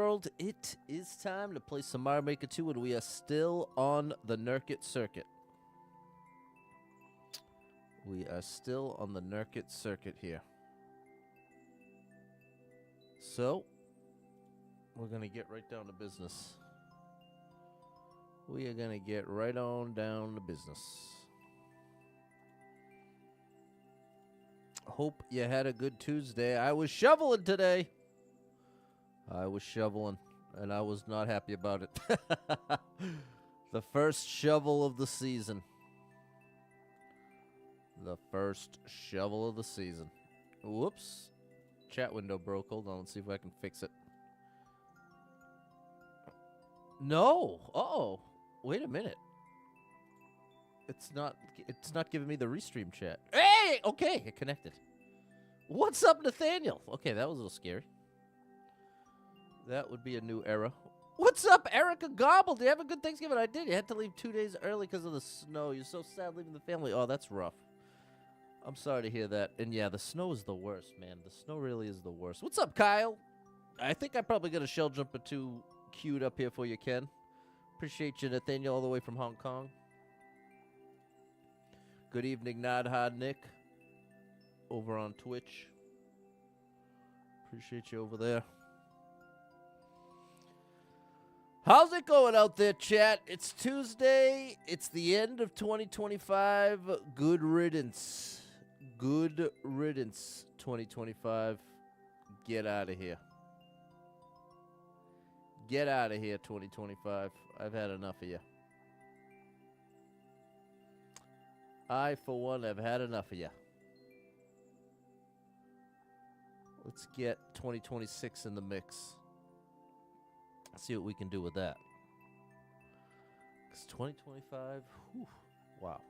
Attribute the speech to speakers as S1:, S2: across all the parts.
S1: world, it is time to play some Mario Maker 2, and we are still on the Nurkte circuit. We are still on the Nurkte circuit here. So, we're going to get right down to business. We are going to get right on down to business. Hope you had a good Tuesday. I was shoveling today. And I was not happy about it. The first shovel of the season. Whoops. Chat window broke. Hold on, let's see if I can fix it. No. Uh-oh. Wait a minute. It's not giving me the restream chat. Hey! Okay, it connected. What's up, Nathaniel? Okay, that was a little scary. That would be a new era. What's up, Erica Gobble? Did you have a good Thanksgiving? I did. You had to leave 2 days early because of the snow. You're so sad leaving the family. Oh, that's rough. I'm sorry to hear that. And yeah, the snow is the worst, man. The snow really is the worst. What's up, Kyle? I think I probably got a shell jump or two queued up here for you, Ken. Appreciate you, Nathaniel, all the way from Hong Kong. Good evening, Nadhad Nick, over on Twitch. Appreciate you over there. How's it going out there, chat? It's Tuesday. It's the end of 2025. Good riddance. Good riddance, 2025. Get out of here. Get out of here, 2025. I've had enough of you. I, for one, have had enough of you. Let's get 2026 in the mix. See what we can do with that. Because 2025, whew, wow.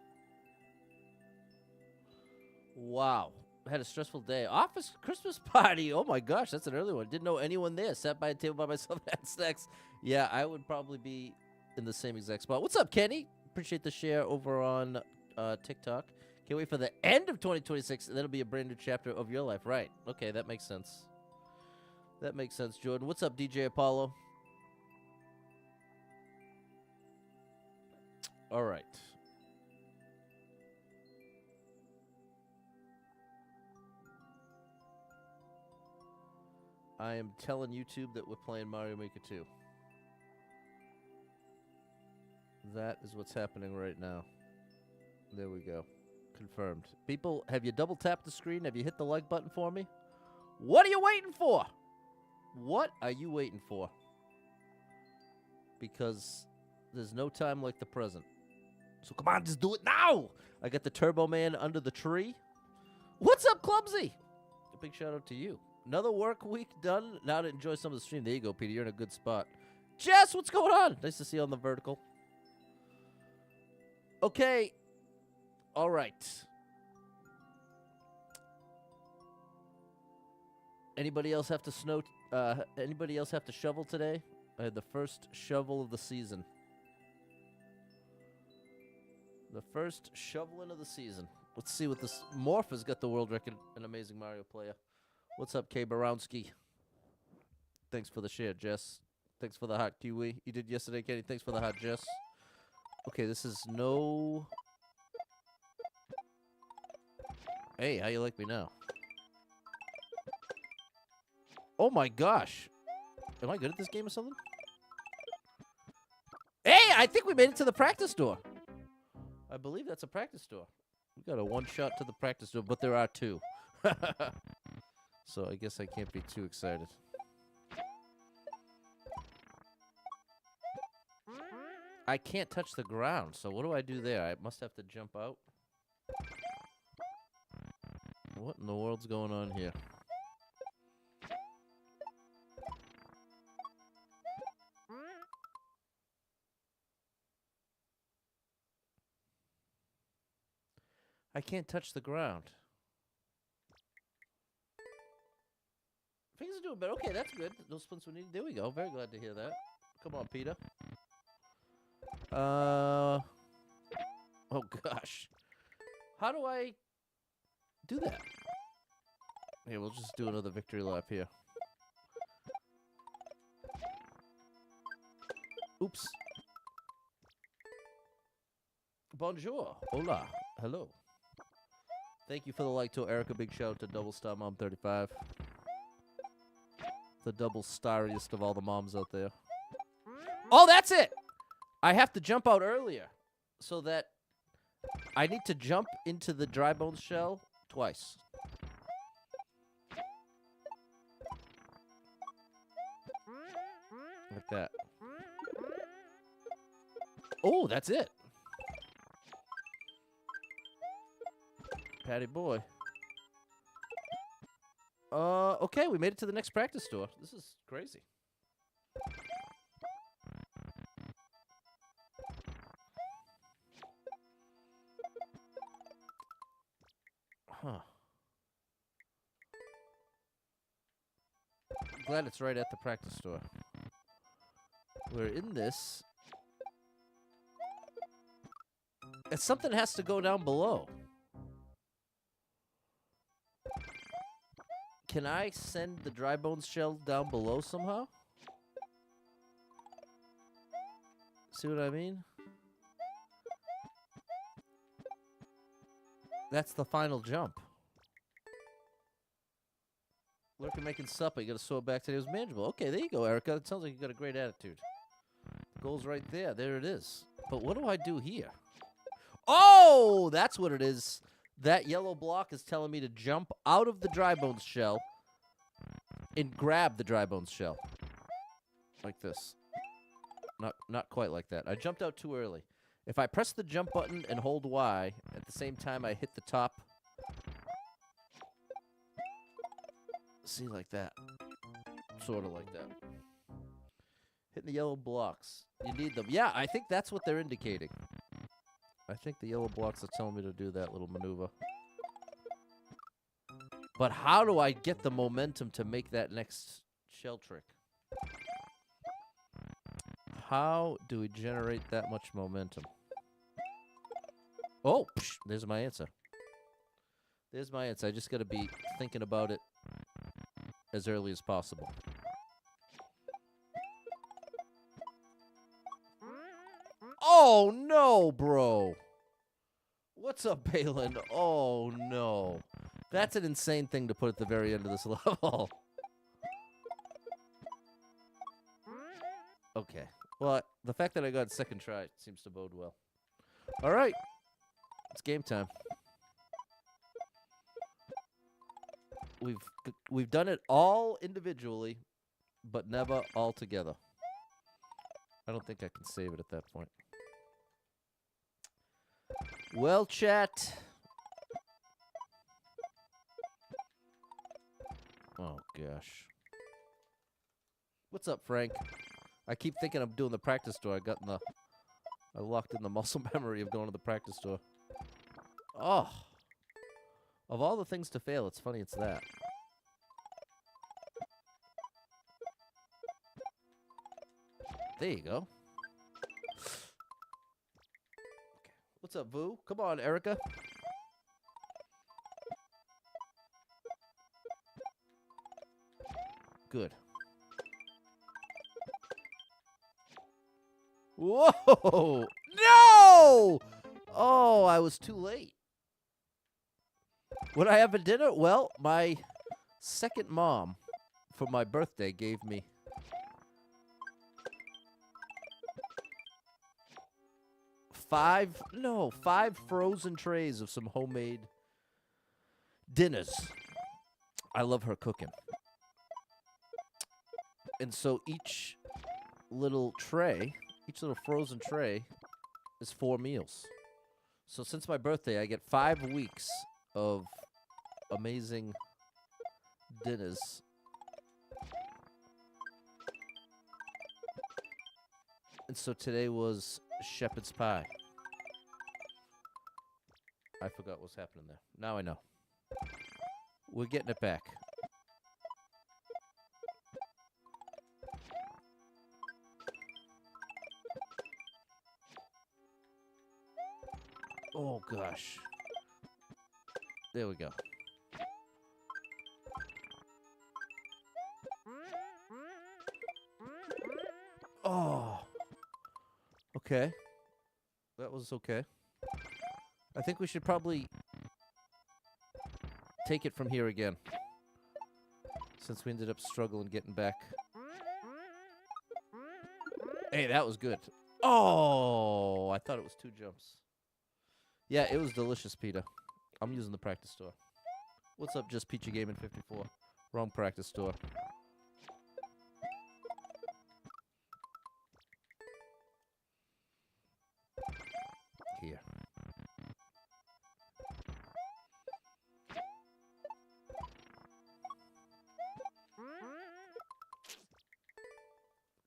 S1: Wow. I had a stressful day. Office Christmas party. Oh my gosh, that's an early one. Didn't know anyone there. Sat by a table by myself and had snacks. Yeah, I would probably be in the same exact spot. What's up, Kenny? Appreciate the share over on TikTok. Can't wait for the end of 2026, and that'll be a brand new chapter of your life. Right. Okay, that makes sense. That makes sense, Jordan. What's up, DJ Apollo? All right. I am telling YouTube that we're playing Mario Maker 2. That is what's happening right now. There we go. Confirmed. People, have you double tapped the screen? Have you hit the like button for me? What are you waiting for? What are you waiting for? Because there's no time like the present. So come on, just do it now. I got the Turbo Man under the tree. What's up, Clumsy? A big shout out to you. Another work week done. Now to enjoy some of the stream. There you go, Peter. You're in a good spot. Jess, what's going on? Nice to see you on the vertical. Okay. All right. Anybody else have to anybody else have to shovel today? I had the first shovel of the season. The first shoveling of the season. Let's see what this Morph has got the world record. An amazing Mario player. What's up, K. Barowski? Thanks for the share, Jess. Thanks for the hot kiwi you did yesterday, Kenny. Thanks for the hot Jess. Okay, this is no... Hey, how you like me now? Oh my gosh. Am I good at this game or something? Hey, I think we made it to the practice door. I believe that's a practice door. We got a one shot to the practice door, but there are two. So I guess I can't be too excited. I can't touch the ground, so what do I do there? I must have to jump out. What in the world's going on here? I can't touch the ground. Things are doing better. Okay, that's good. No splints we need. There we go. Very glad to hear that. Come on, Peter. Oh, gosh. How do I do that? Here, we'll just do another victory lap here. Oops. Bonjour. Hola. Hello. Thank you for the like to Erica. Big shout out to Double Star Mom 35. The double starriest of all the moms out there. Oh, that's it! I have to jump out earlier so that I need to jump into the dry bones shell twice. Like that. Oh, that's it. Patty boy. Okay, we made it to the next practice store. This is crazy. Huh. Glad it's right at the practice store. We're in this. And something has to go down below. Can I send the dry bones shell down below somehow? See what I mean? That's the final jump. Lurker making supper. You gotta sew it back today. It was manageable. Okay, there you go, Erica. It sounds like you got a great attitude. The goal's right there. There it is. But what do I do here? Oh, that's what it is. That yellow block is telling me to jump out of the dry bones shell and grab the dry bones shell. Like this. Not quite like that. I jumped out too early. If I press the jump button and hold Y, at the same time I hit the top. See, like that. Sort of like that. Hitting the yellow blocks. You need them. Yeah, I think that's what they're indicating. I think the yellow blocks are telling me to do that little maneuver. But how do I get the momentum to make that next shell trick? How do we generate that much momentum? Oh, psh, there's my answer. There's my answer. I just got to be thinking about it as early as possible. Oh, no, bro. What's up, Balin? Oh, no. That's an insane thing to put at the very end of this level. Okay. Well, the fact that I got second try seems to bode well. All right. It's game time. We've done it all individually, but never all together. I don't think I can save it at that point. Well, chat. Oh, gosh. What's up, Frank? I keep thinking I'm doing the practice store. I locked in the muscle memory of going to the practice store. Oh. Of all the things to fail, it's funny it's that. There you go. What's up, Vu? Come on, Erica. Good. Whoa! No! Oh, I was too late. What I have for dinner? Well, my second mom for my birthday gave me five frozen trays of some homemade dinners. I love her cooking. And so each little frozen tray is 4 meals. So since my birthday, I get 5 weeks of amazing dinners. And so today was shepherd's pie. I forgot what's happening there. Now I know. We're getting it back. Oh, gosh. There we go. Oh. Okay. That was okay. I think we should probably take it from here again. Since we ended up struggling getting back. Hey, that was good. Oh, I thought it was 2 jumps. Yeah, it was delicious, Peter. I'm using the practice store. What's up, Just Peachy Gaming 54? Wrong practice store. Here.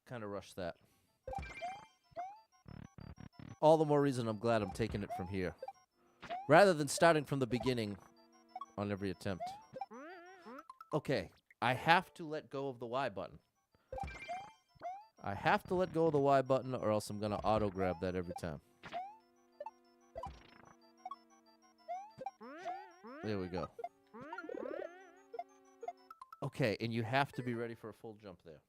S1: Kind of rushed that. All the more reason I'm glad I'm taking it from here. Rather than starting from the beginning on every attempt. Okay, I have to let go of the Y button. I have to let go of the Y button or else I'm going to auto-grab that every time. There we go. Okay, and you have to be ready for a full jump there.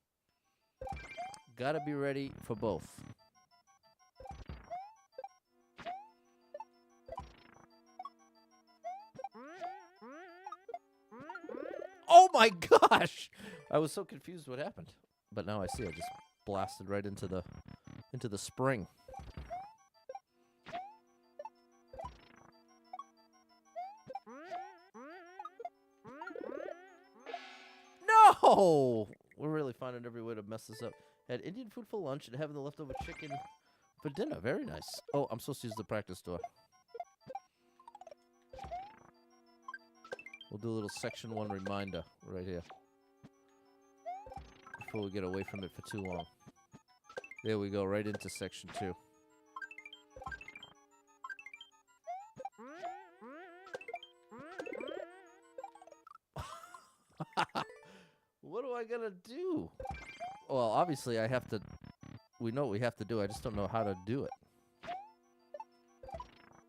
S1: Gotta be ready for both. Oh my gosh! I was so confused what happened. But now I see I just blasted right into the spring. No! We're really finding every way to mess this up. Had Indian food for lunch and having the leftover chicken for dinner. Very nice. Oh, I'm supposed to use the practice door. We'll do a little section 1 reminder right here. Before we get away from it for too long. There we go, right into section 2. What do I gotta do? Well, obviously I have to... We know what we have to do, I just don't know how to do it.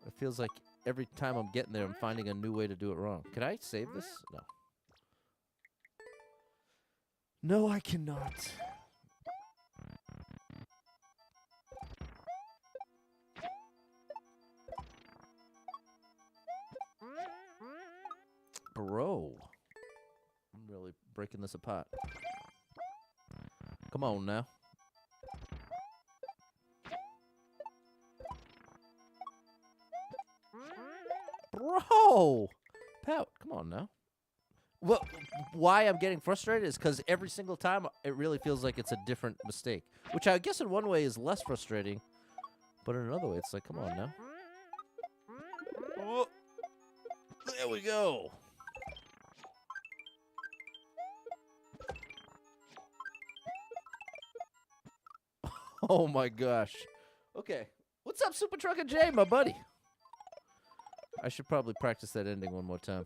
S1: It feels like every time I'm getting there, I'm finding a new way to do it wrong. Can I save this? No. No, I cannot. Bro. I'm really breaking this apart. Come on now. Bro! Pout, come on now. Well, why I'm getting frustrated is because every single time it really feels like it's a different mistake. Which I guess in one way is less frustrating. But in another way, it's like, come on now. Oh, there we go. Oh my gosh. Okay. What's up, Super Trucker J, my buddy? I should probably practice that ending one more time.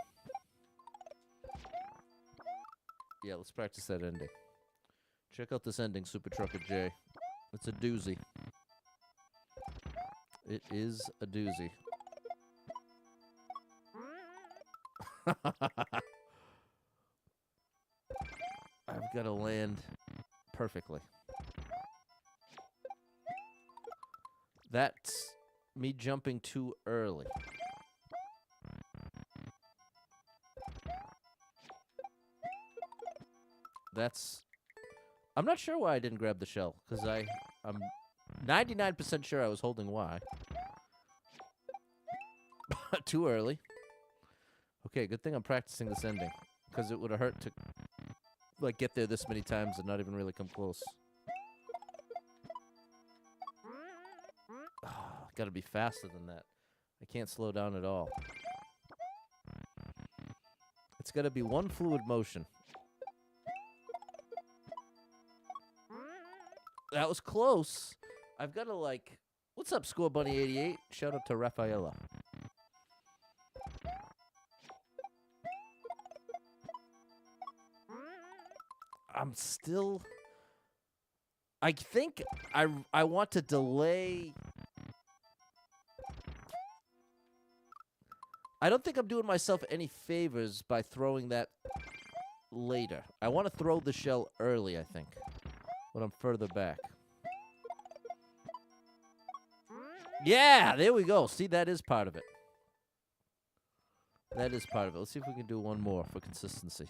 S1: Yeah, let's practice that ending. Check out this ending, Super Trucker J. It's a doozy. It is a doozy. I've got to land perfectly. That's me jumping too early. That's... I'm not sure why I didn't grab the shell, because I'm 99% sure I was holding Y. Too early. Okay, good thing I'm practicing this ending, because it would have hurt to like get there this many times and not even really come close. Gotta be faster than that. I can't slow down at all. It's gotta be one fluid motion. That was close. I've gotta like... What's up, Score Bunny 88? Shout out to Rafaela. I'm still... I think I want to delay... I don't think I'm doing myself any favors by throwing that later. I want to throw the shell early, I think, when I'm further back. Yeah, there we go. See, that is part of it. That is part of it. Let's see if we can do one more for consistency.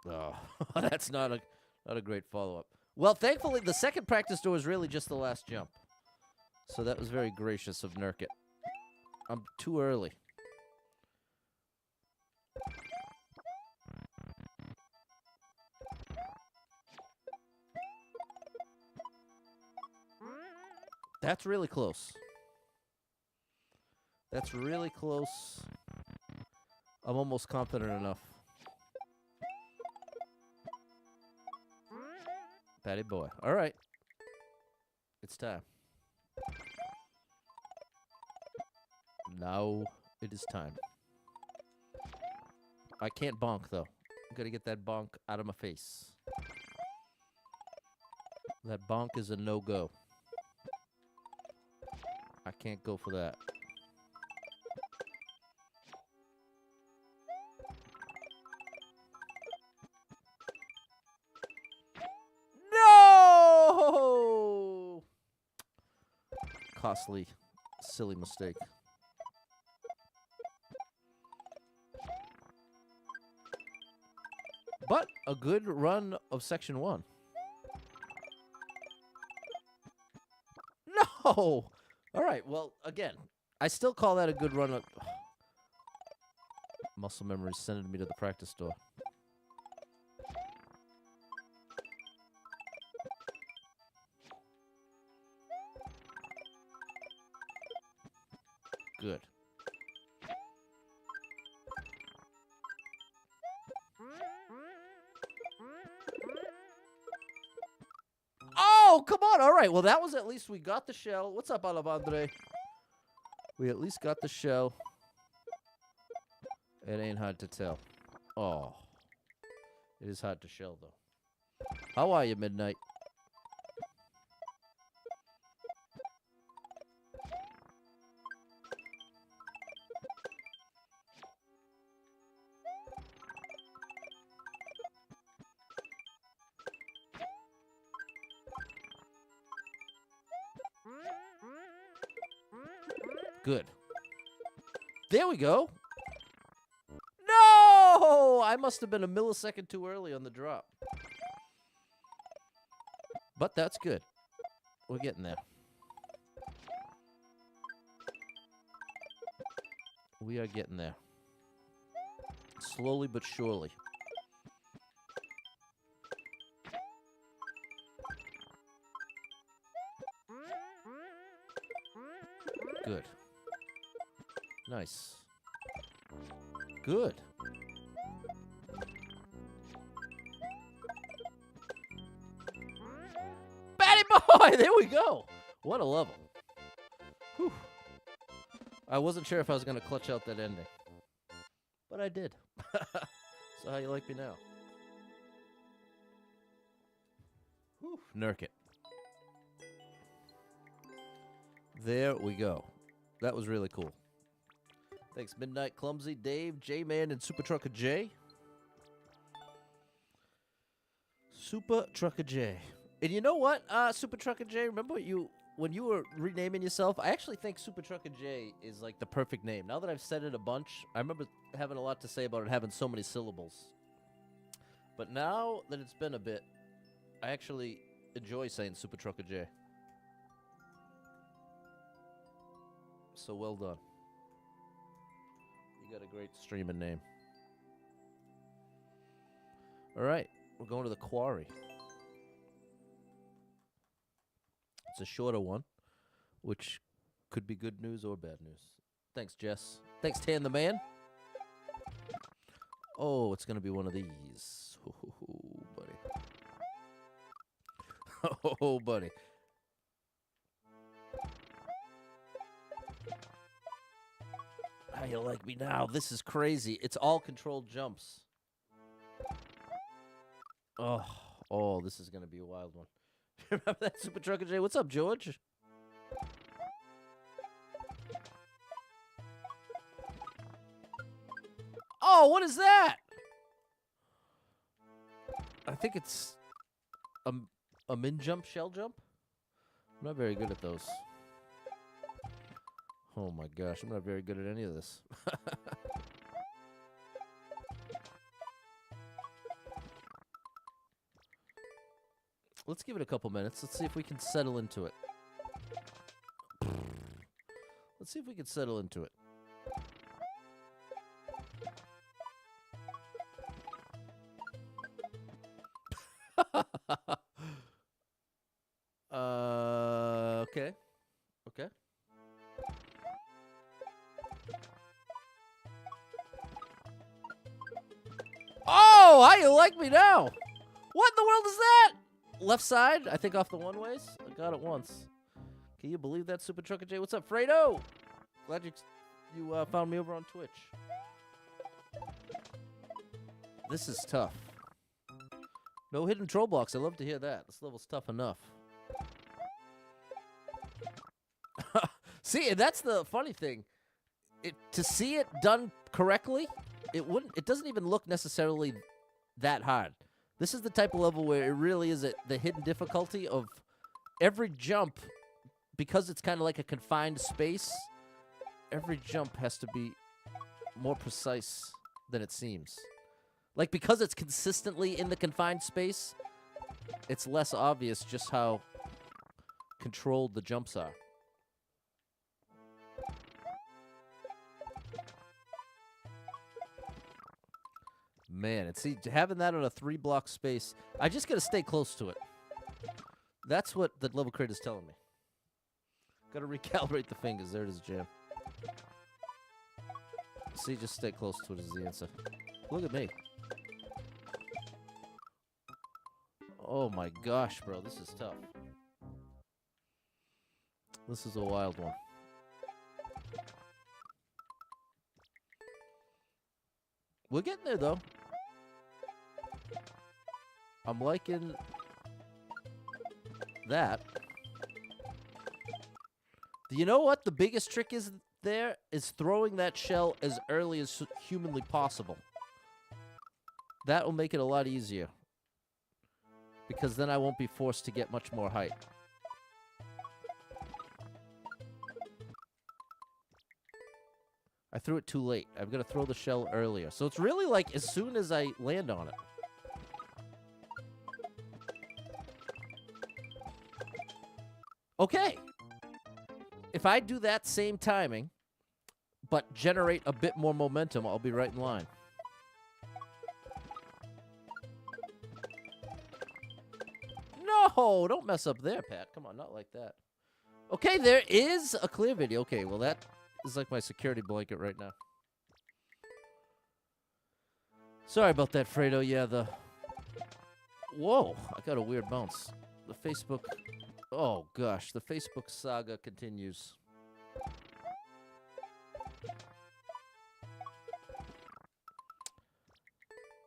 S1: Oh, that's not a great follow-up. Well, thankfully, the second practice door was really just the last jump. So that was very gracious of Nurkte. I'm too early. That's really close. That's really close. I'm almost confident enough. Patty boy. All right. It's time. Now it is time. I can't bonk, though. I'm going to get that bonk out of my face. That bonk is a no-go. I can't go for that. No! Costly, silly mistake. But a good run of Section 1. No! All right, well, again, I still call that a good run of... Muscle memory sending me to the practice door. Good. Oh, come on. All right. Well, that was at least we got the shell. What's up, Alabandre? We at least got the shell. It ain't hard to tell. Oh. It is hard to shell, though. How are you, Midnight? Good. There we go. No! I must have been a millisecond too early on the drop. But that's good. We're getting there. We are getting there. Slowly but surely. Good. Nice. Good. Batty boy! There we go. What a level. Whew. I wasn't sure if I was going to clutch out that ending. But I did. So how you like me now? Whew. Nurkte. There we go. That was really cool. Thanks, Midnight, Clumsy, Dave, J-Man, and Super Trucker J. Super Trucker J. And you know what, Super Trucker J? Remember when you were renaming yourself? I actually think Super Trucker J is like the perfect name. Now that I've said it a bunch, I remember having a lot to say about it having so many syllables. But now that it's been a bit, I actually enjoy saying Super Trucker J. So well done. You got a great streaming name. All right, we're going to the quarry. It's a shorter one, which could be good news or bad news. Thanks, Jess. Thanks, Tan the Man. Oh, it's going to be one of these. Oh, buddy. Oh, buddy. How you like me now? This is crazy. It's all controlled jumps. Oh, this is going to be a wild one. Remember that, Super Trucker J? What's up, George? Oh, what is that? I think it's a min jump, shell jump. I'm not very good at those. Oh my gosh, I'm not very good at any of this. Let's give it a couple minutes. Let's see if we can settle into it. Let's see if we can settle into it. Okay. Okay. Oh, how you like me now? What in the world is that? Left side, I think off the one-ways. I got it once. Can you believe that, Super Trucker J? What's up, Fredo? Glad you found me over on Twitch. This is tough. No hidden troll blocks. I love to hear that. This level's tough enough. See, that's the funny thing. To see it done correctly, it doesn't even look necessarily that hard. This is the type of level where it really is the hidden difficulty of every jump, because it's kind of like a confined space. Every jump has to be more precise than it seems. Like, because it's consistently in the confined space, it's less obvious just how controlled the jumps are. Man, and see, having that on a 3-block space, I just gotta stay close to it. That's what the level crate is telling me. Gotta recalibrate the fingers. There it is, Jam. See, just stay close to it is the answer. Look at me. Oh my gosh, bro, this is tough. This is a wild one. We're getting there, though. I'm liking that. You know what the biggest trick is there? Is throwing that shell as early as humanly possible. That will make it a lot easier. Because then I won't be forced to get much more height. I threw it too late. I've got to throw the shell earlier. So it's really like as soon as I land on it. Okay. If I do that same timing, but generate a bit more momentum, I'll be right in line. No, don't mess up there, Pat. Come on, not like that. Okay, there is a clear video. Okay, well, that is like my security blanket right now. Sorry about that, Fredo. Yeah, Whoa, I got a weird bounce. The Facebook... Oh, gosh, the Facebook saga continues.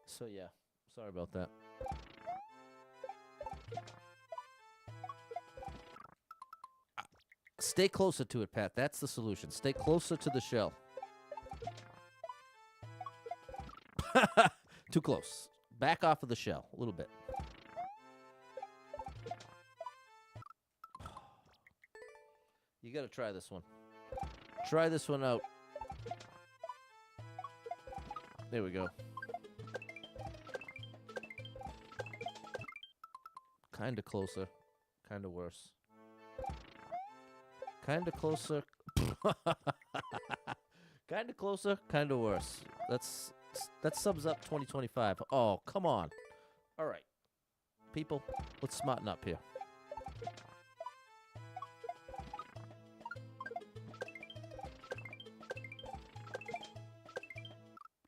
S1: So, yeah, sorry about that. Stay closer to it, Pat. That's the solution. Stay closer to the shell. Too close. Back off of the shell a little bit. You got to try this one. Try this one out. There we go. Kind of closer. Kind of worse. Kind of closer. Kind of closer. Kind of worse. That sums up 2025. Oh, come on. All right. People, let's smarten up here.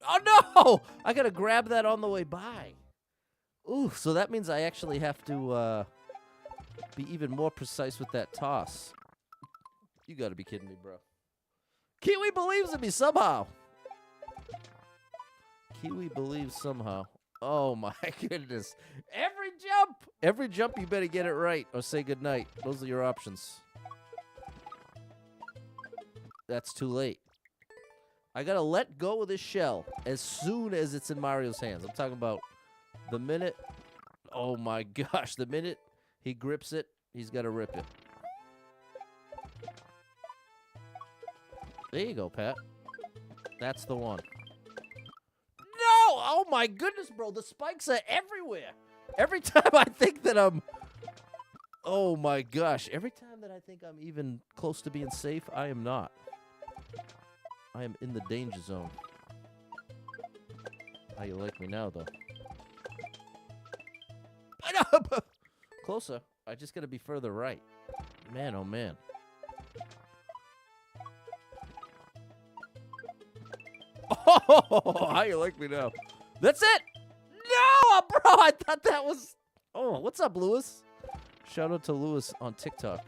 S1: Oh, no! I got to grab that on the way by. Ooh, so that means I actually have to be even more precise with that toss. You got to be kidding me, bro. Kiwi believes in me somehow. Kiwi believes somehow. Oh, my goodness. Every jump, you better get it right or say goodnight. Those are your options. That's too late. I got to let go of this shell as soon as it's in Mario's hands. I'm talking about the minute, oh my gosh, the minute he grips it, he's got to rip it. There you go, Pat. That's the one. No! Oh my goodness, bro. The spikes are everywhere. Every time I think that I'm... Oh my gosh. Every time that I think I'm even close to being safe, I am not. I am in the danger zone. How you like me now, though? Closer. I just gotta be further right. Man, oh man. Oh, how you like me now? That's it! No, bro, I thought that was... Oh, what's up, Lewis? Shout out to Lewis on TikTok.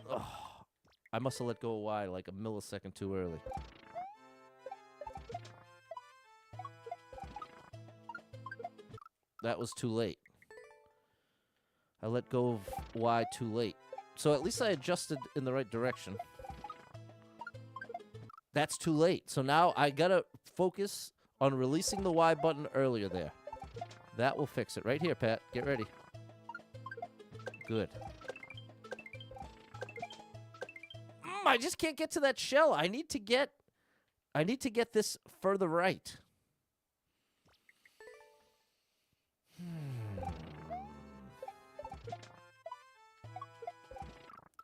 S1: Oh, I must have let go of Y like a millisecond too early. That was too late. I let go of Y too late. So at least I adjusted in the right direction. That's too late. So now I gotta focus on releasing the Y button earlier there. That will fix it. Right here, Pat. Get ready. Good. I just can't get to that shell. I need to get this further right.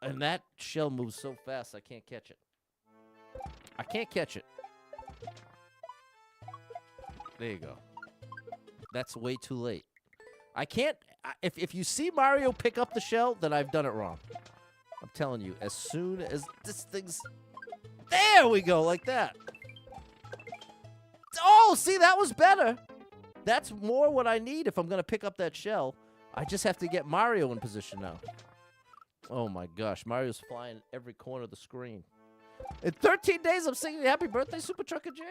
S1: And that shell moves so fast, I can't catch it. I can't catch it. There you go. That's way too late. I can't... If you see Mario pick up the shell, then I've done it wrong. I'm telling you, as soon as this thing's... There we go, like that. Oh, see, that was better. That's more what I need if I'm going to pick up that shell. I just have to get Mario in position now. Oh, my gosh. Mario's flying every corner of the screen. In 13 days, I'm singing happy birthday, Super Trucker J.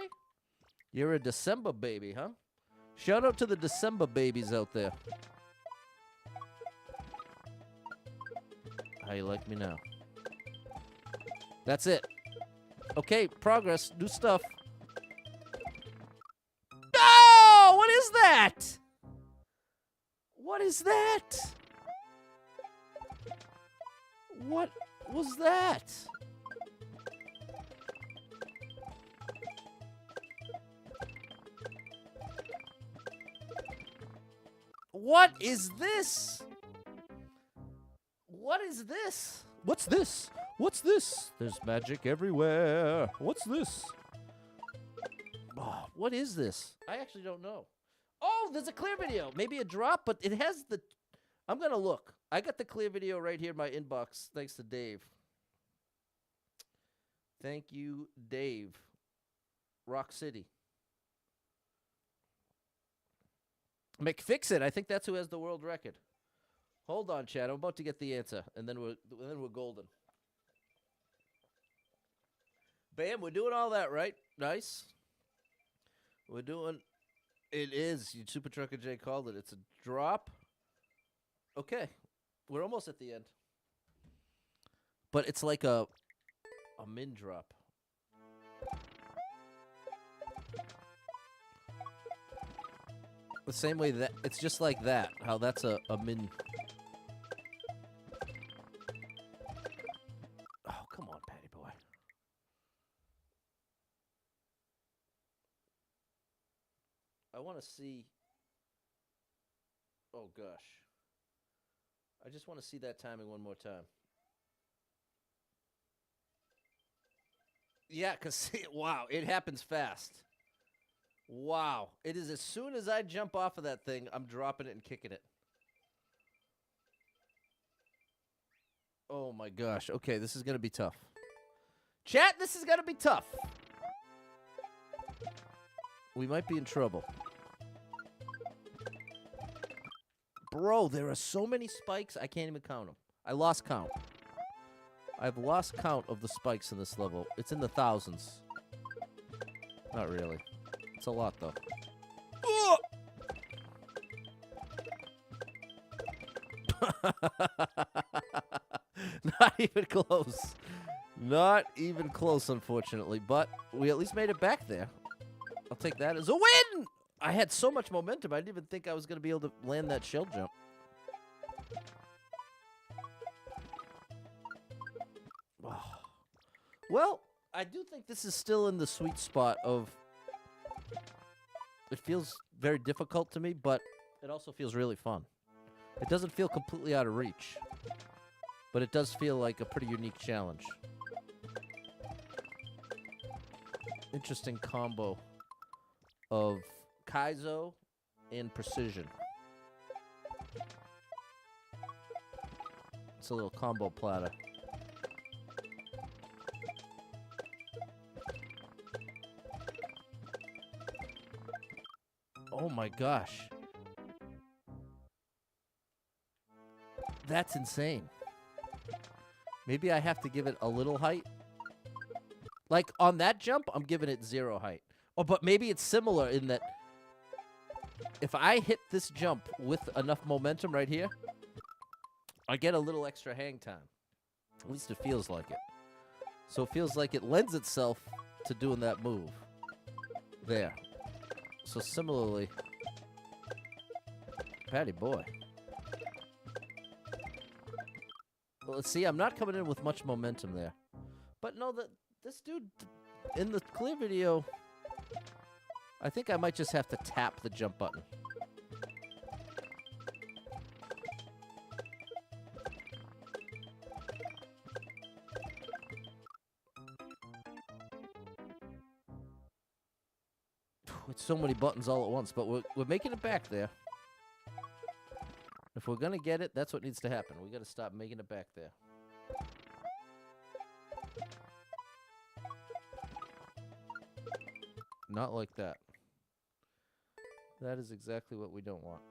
S1: You're a December baby, huh? Shout out to the December babies out there. How you like me now? That's it. Okay, progress. New stuff. No! What is that? What is that? What was that? What is this? What is this? What's this? What's this? There's magic everywhere. What's this? Oh, what is this? I actually don't know. Oh, there's a clear video. Maybe a drop, but it has the... I'm going to look. I got the clear video right here in my inbox, thanks to Dave. Thank you, Dave. Rock City. McFixit, I think that's who has the world record. Hold on, Chad. I'm about to get the answer, and then we're golden. Bam, we're doing all that, right? Nice. We're doing... It is. Super Trucker J called it. It's a drop. Okay. We're almost at the end. But it's like a min drop. The same way that... It's just like that. How that's a min... Oh, come on, Patty boy. I want to see... Oh, gosh. I just want to see that timing one more time. Yeah, because, wow, it happens fast. Wow. It is as soon as I jump off of that thing, I'm dropping it and kicking it. Oh, my gosh. Okay, this is going to be tough. Chat, this is going to be tough. We might be in trouble. Bro, there are so many spikes, I can't even count them. I lost count. I've lost count of the spikes in this level. It's in the thousands. Not really. It's a lot, though. Not even close. Not even close, unfortunately. But we at least made it back there. I'll take that as a win! I had so much momentum, I didn't even think I was going to be able to land that shell jump. Well, I do think this is still in the sweet spot of. It feels very difficult to me, but it also feels really fun. It doesn't feel completely out of reach, but it does feel like a pretty unique challenge. Interesting combo of Kaizo and precision. It's a little combo platter. Oh my gosh. That's insane. Maybe I have to give it a little height. Like, on that jump, I'm giving it 0 height. Oh, but maybe it's similar in that if I hit this jump with enough momentum right here, I get a little extra hang time. At least it feels like it. So it feels like it lends itself to doing that move. There. So similarly, Patty boy. Well, let's see, I'm not coming in with much momentum there. But no, this dude, in the clear video, I think I might just have to tap the jump button. It's so many buttons all at once, but we're making it back there. If we're gonna get it, that's what needs to happen. We gotta stop making it back there. Not like that. That is exactly what we don't want.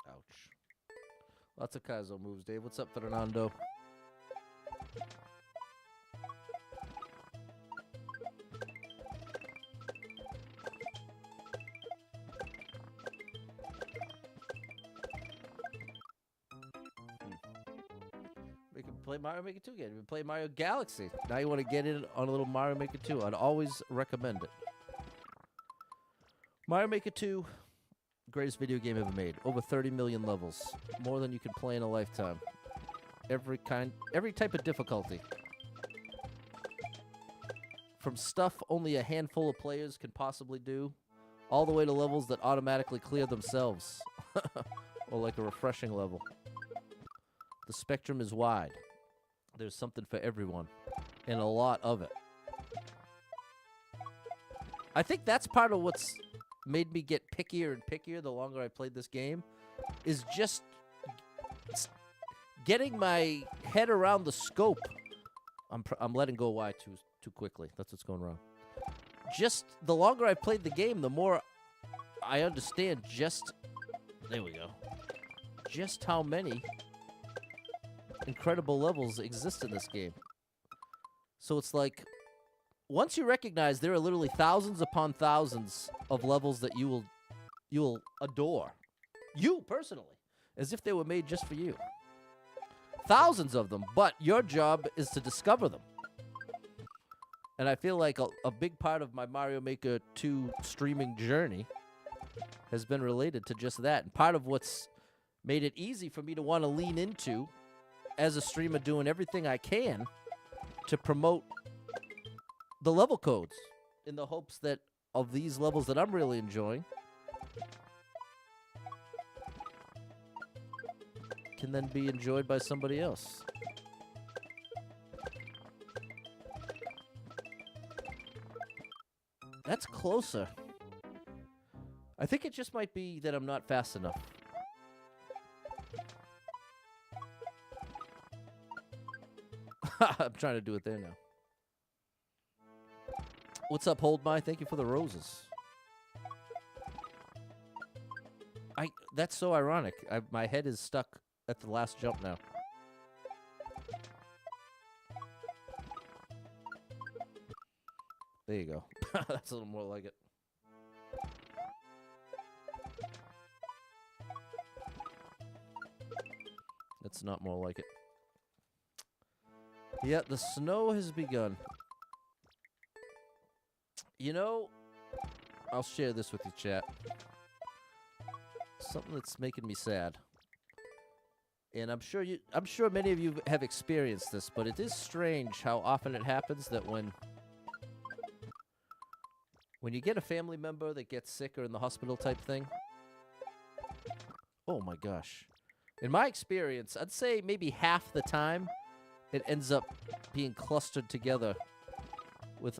S1: Ouch. Lots of Kaizo moves, Dave. What's up, Fernando? We can play Mario Maker 2 again. We can play Mario Galaxy. Now you want to get in on a little Mario Maker 2. I'd always recommend it. Mario Maker 2, greatest video game ever made. Over 30 million levels. More than you can play in a lifetime. Every type of difficulty. From stuff only a handful of players can possibly do, all the way to levels that automatically clear themselves. Or like a refreshing level. The spectrum is wide. There's something for everyone. And a lot of it. I think that's part of what's made me get pickier and pickier the longer I played this game. Is just getting my head around the scope. I'm letting go Y too quickly. That's what's going wrong. Just the longer I played the game, the more I understand just... There we go. Just how many incredible levels exist in this game. So it's like, once you recognize there are literally thousands upon thousands of levels that you will adore. You, personally. As if they were made just for you. Thousands of them, but your job is to discover them. And I feel like a big part of my Mario Maker 2 streaming journey has been related to just that. And part of what's made it easy for me to want to lean into as a streamer, doing everything I can to promote the level codes in the hopes that of these levels that I'm really enjoying can then be enjoyed by somebody else. That's closer. I think it just might be that I'm not fast enough. I'm trying to do it there now. What's up, Hold My? Thank you for the roses. That's so ironic. My head is stuck at the last jump now. There you go. That's a little more like it. That's not more like it. Yeah, the snow has begun. You know, I'll share this with you, chat. Something that's making me sad. And I'm sure many of you have experienced this, but it is strange how often it happens that when you get a family member that gets sick or in the hospital type thing. Oh my gosh. In my experience, I'd say maybe half the time it ends up being clustered together with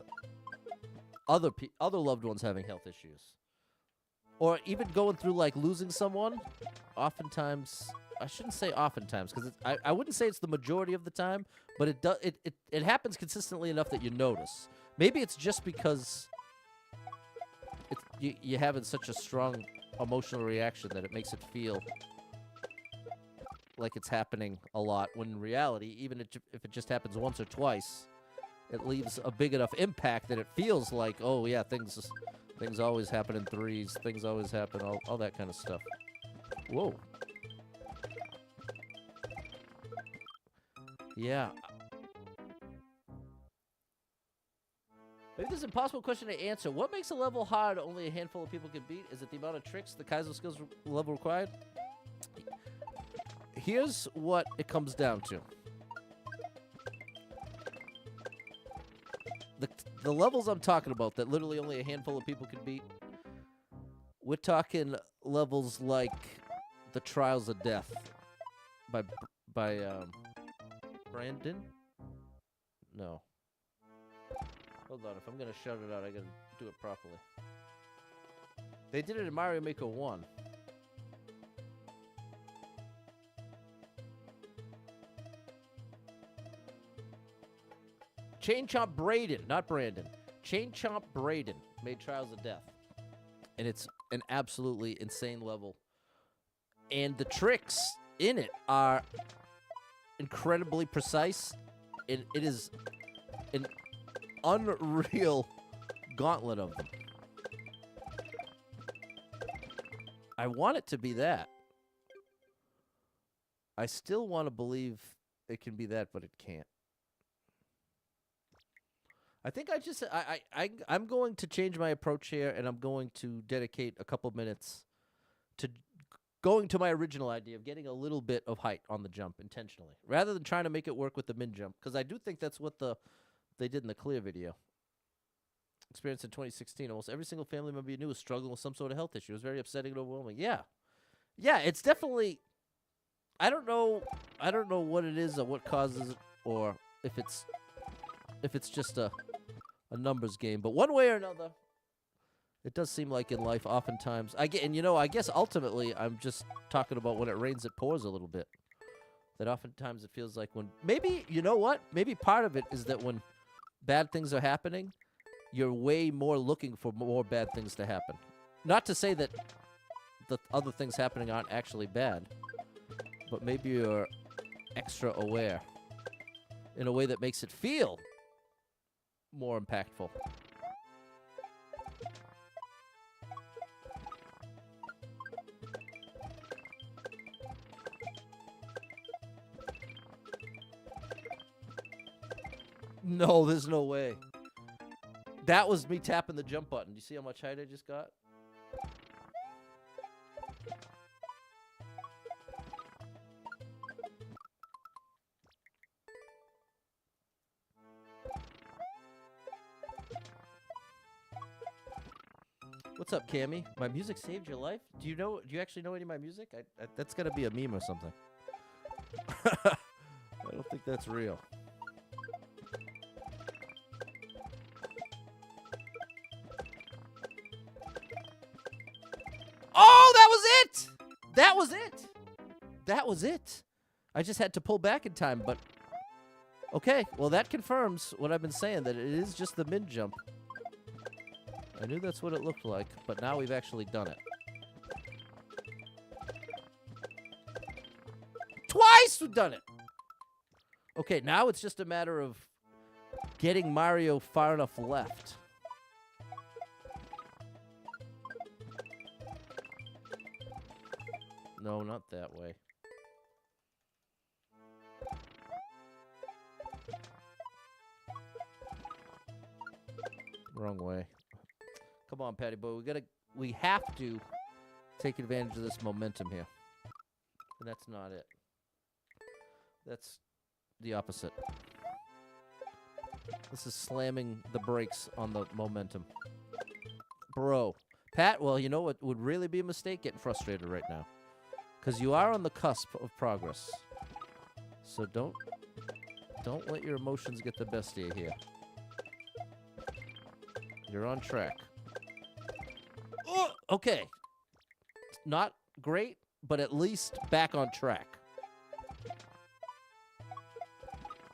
S1: other loved ones having health issues. Or even going through, like, losing someone. Oftentimes, I shouldn't say oftentimes, because I wouldn't say it's the majority of the time, but it happens consistently enough that you notice. Maybe it's just because you're having such a strong emotional reaction that it makes it feel like it's happening a lot, when in reality, even if it just happens once or twice, it leaves a big enough impact that it feels like, oh yeah, things always happen in threes, things always happen, all that kind of stuff. Whoa. Yeah. Maybe this is an impossible question to answer. What makes a level hard only a handful of people can beat? Is it the amount of tricks, the kinds of skills level required? Here's what it comes down to. The levels I'm talking about that literally only a handful of people can beat, we're talking levels like the Trials of Death by Brandon? No. Hold on, if I'm gonna shout it out, I gotta do it properly. They did it in Mario Maker 1. Chain Chomp Braden, not Brandon. Chain Chomp Braden made Trials of Death. And it's an absolutely insane level. And the tricks in it are incredibly precise. It is an unreal gauntlet of them. I want it to be that. I still want to believe it can be that, but it can't. I think I'm going to change my approach here, and I'm going to dedicate a couple minutes to going to my original idea of getting a little bit of height on the jump intentionally, rather than trying to make it work with the min jump, because I do think that's what they did in the clear video. Experience in 2016, almost every single family member you knew was struggling with some sort of health issue. It was very upsetting and overwhelming. Yeah, it's definitely. I don't know what it is or what causes it, or if it's just a numbers game. But one way or another, it does seem like in life, oftentimes, I guess ultimately, I'm just talking about when it rains, it pours a little bit. That oftentimes it feels like when, maybe, you know what? Maybe part of it is that when bad things are happening, you're way more looking for more bad things to happen. Not to say that the other things happening aren't actually bad, but maybe you're extra aware in a way that makes it feel more impactful. No, there's no way. That was me tapping the jump button. Do you see how much height I just got? What's up, Cammy? My music saved your life? Do you actually know any of my music? That's gotta be a meme or something. I don't think that's real. Oh, that was it! That was it! That was it! I just had to pull back in time, but... Okay, well that confirms what I've been saying, that it is just the min jump. I knew that's what it looked like, but now we've actually done it. Twice we've done it! Okay, now it's just a matter of getting Mario far enough left. No, not that way. Wrong way. Come Come on, Patty boy. We have to take advantage of this momentum here. And that's not it. That's the opposite. This is slamming the brakes on the momentum. Bro. Pat, well, you know what would really be a mistake? Getting frustrated right now. Because you are on the cusp of progress. So don't let your emotions get the best of you here. You're on track. Oh, okay. Not great, but at least back on track.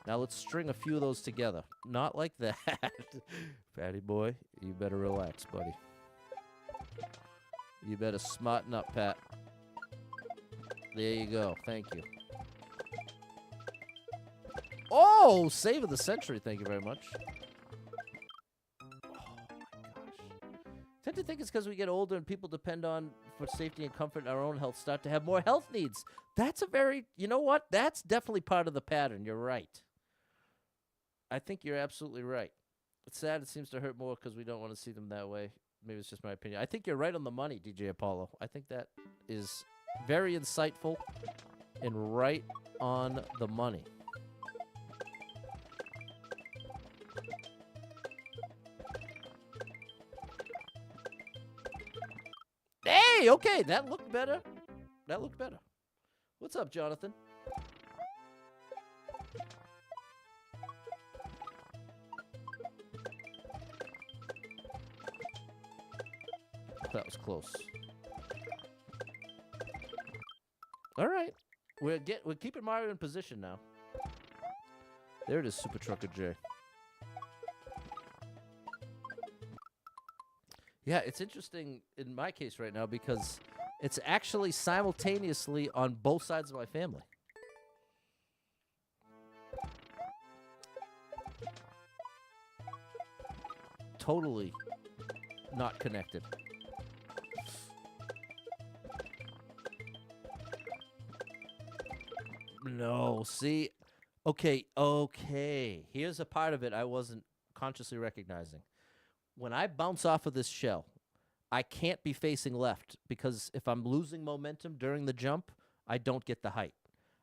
S1: Now let's string a few of those together. Not like that. Patty boy, you better relax, buddy. You better smarten up, Pat. There you go. Thank you. Oh, save of the century. Thank you very much. Oh, my gosh. Tend to think it's because we get older and people depend on, for safety and comfort in our own health, start to have more health needs. That's a very, you know what? That's definitely part of the pattern. You're right. I think you're absolutely right. It's sad it seems to hurt more because we don't want to see them that way. Maybe it's just my opinion. I think you're right on the money, DJ Apollo. I think that is very insightful and right on the money. Hey, okay, that looked better. That looked better. What's up, Jonathan? That was close. All right, we're keeping Mario in position now. There it is, Super Trucker J. Yeah, it's interesting in my case right now because it's actually simultaneously on both sides of my family. Totally not connected. No, see? Okay. Here's a part of it I wasn't consciously recognizing. When I bounce off of this shell, I can't be facing left because if I'm losing momentum during the jump, I don't get the height.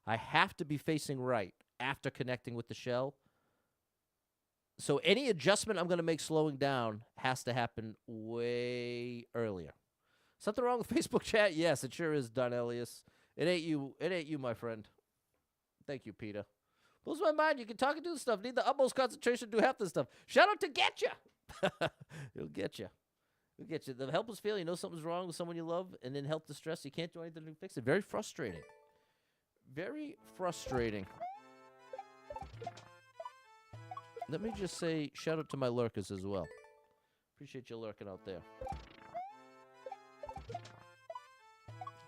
S1: I have to be facing right after connecting with the shell. So any adjustment I'm going to make slowing down has to happen way earlier. Something wrong with Facebook chat? Yes, it sure is, Don Elias. It ain't you, my friend. Thank you, Peter. Blows my mind. You can talk and do stuff. Need the utmost concentration to do half this stuff. Shout out to Getcha. It'll get you. It'll get you. The helpless feeling, you know something's wrong with someone you love, and then health distress, you can't do anything to fix it. Very frustrating. Very frustrating. Let me just say shout out to my lurkers as well. Appreciate you lurking out there.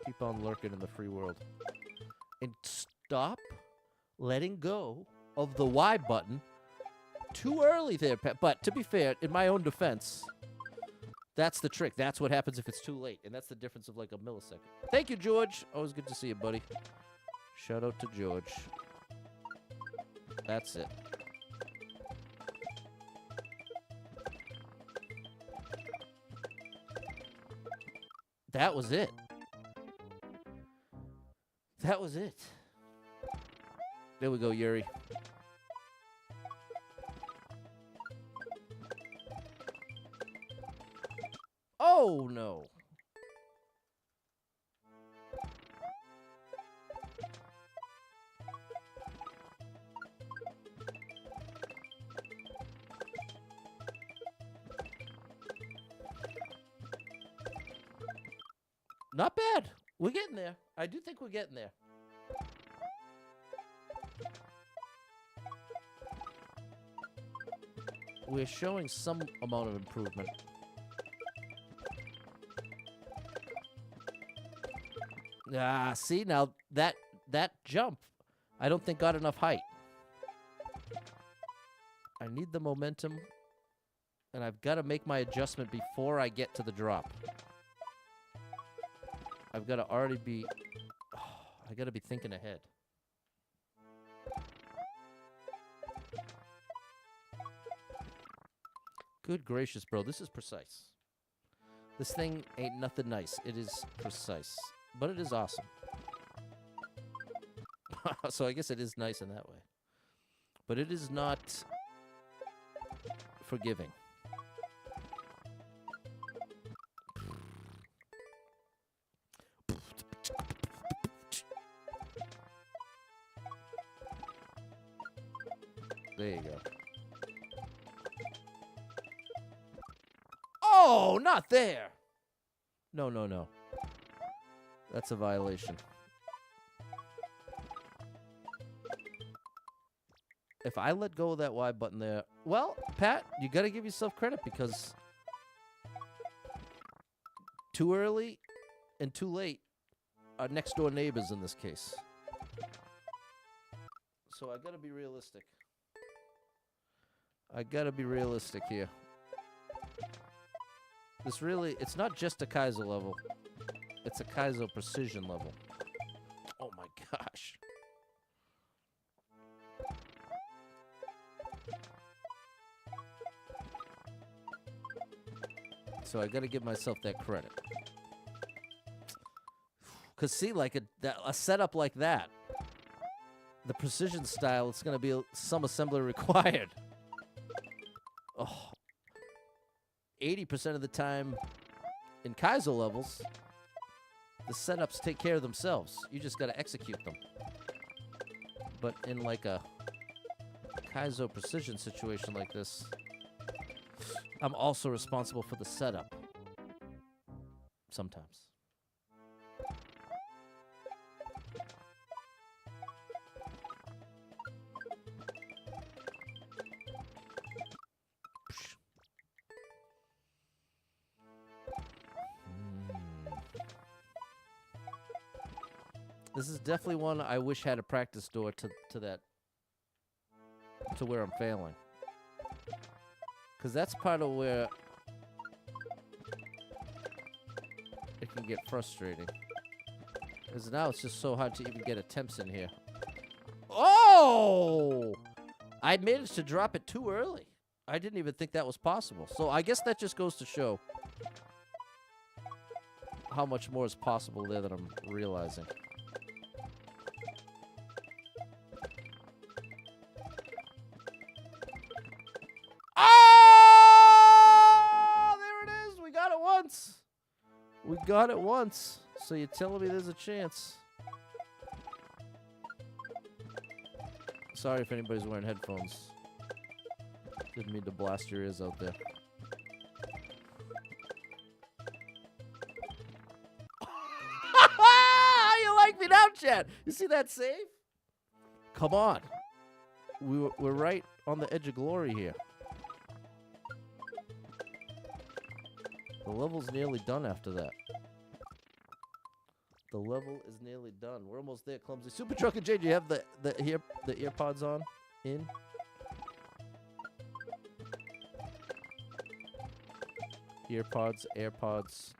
S1: Keep on lurking in the free world. And stop letting go of the Y button too early there, Pat. But to be fair, in my own defense, that's the trick. That's what happens if it's too late. And that's the difference of like a millisecond. Thank you, George. Always good to see you, buddy. Shout out to George. That's it. That was it. That was it. There we go, Yuri. Oh, no. Not bad. We're getting there. I do think we're getting there. We're showing some amount of improvement. Ah, see, now that jump, I don't think got enough height. I need the momentum, and I've got to make my adjustment before I get to the drop. I've got to already be... Oh, I got to be thinking ahead. Good gracious, bro. This is precise. This thing ain't nothing nice. It is precise. But it is awesome. So I guess it is nice in that way. But it is not forgiving. There you go. Oh, not there. No, no, no. That's a violation. If I let go of that Y button there, well, Pat, you got to give yourself credit because too early and too late are next door neighbors in this case. So I got to be realistic. I got to be realistic here. This really, it's not just a Kaizo level. It's a Kaizo precision level. Oh my gosh. So I got to give myself that credit. Because see, like a setup like that, the precision style, it's going to be some assembly required. Oh, 80% of the time in Kaizo levels, the setups take care of themselves. You just got to execute them. But in like a Kaizo precision situation like this, I'm also responsible for the setup. Sometimes. This is definitely one I wish had a practice door to that, to where I'm failing. Because that's part of where it can get frustrating. Because now it's just so hard to even get attempts in here. Oh! I managed to drop it too early. I didn't even think that was possible. So I guess that just goes to show how much more is possible there than I'm realizing. We got it once, so you're telling me there's a chance. Sorry if anybody's wearing headphones. Didn't mean to blast your ears out there. You like me now, Chad? You see that save? Come on. We're right on the edge of glory here. The level's nearly done after that. The level is nearly done. We're almost there, Clumsy. Super Truck and J, do you have the earpods on? In? Earpods, AirPods,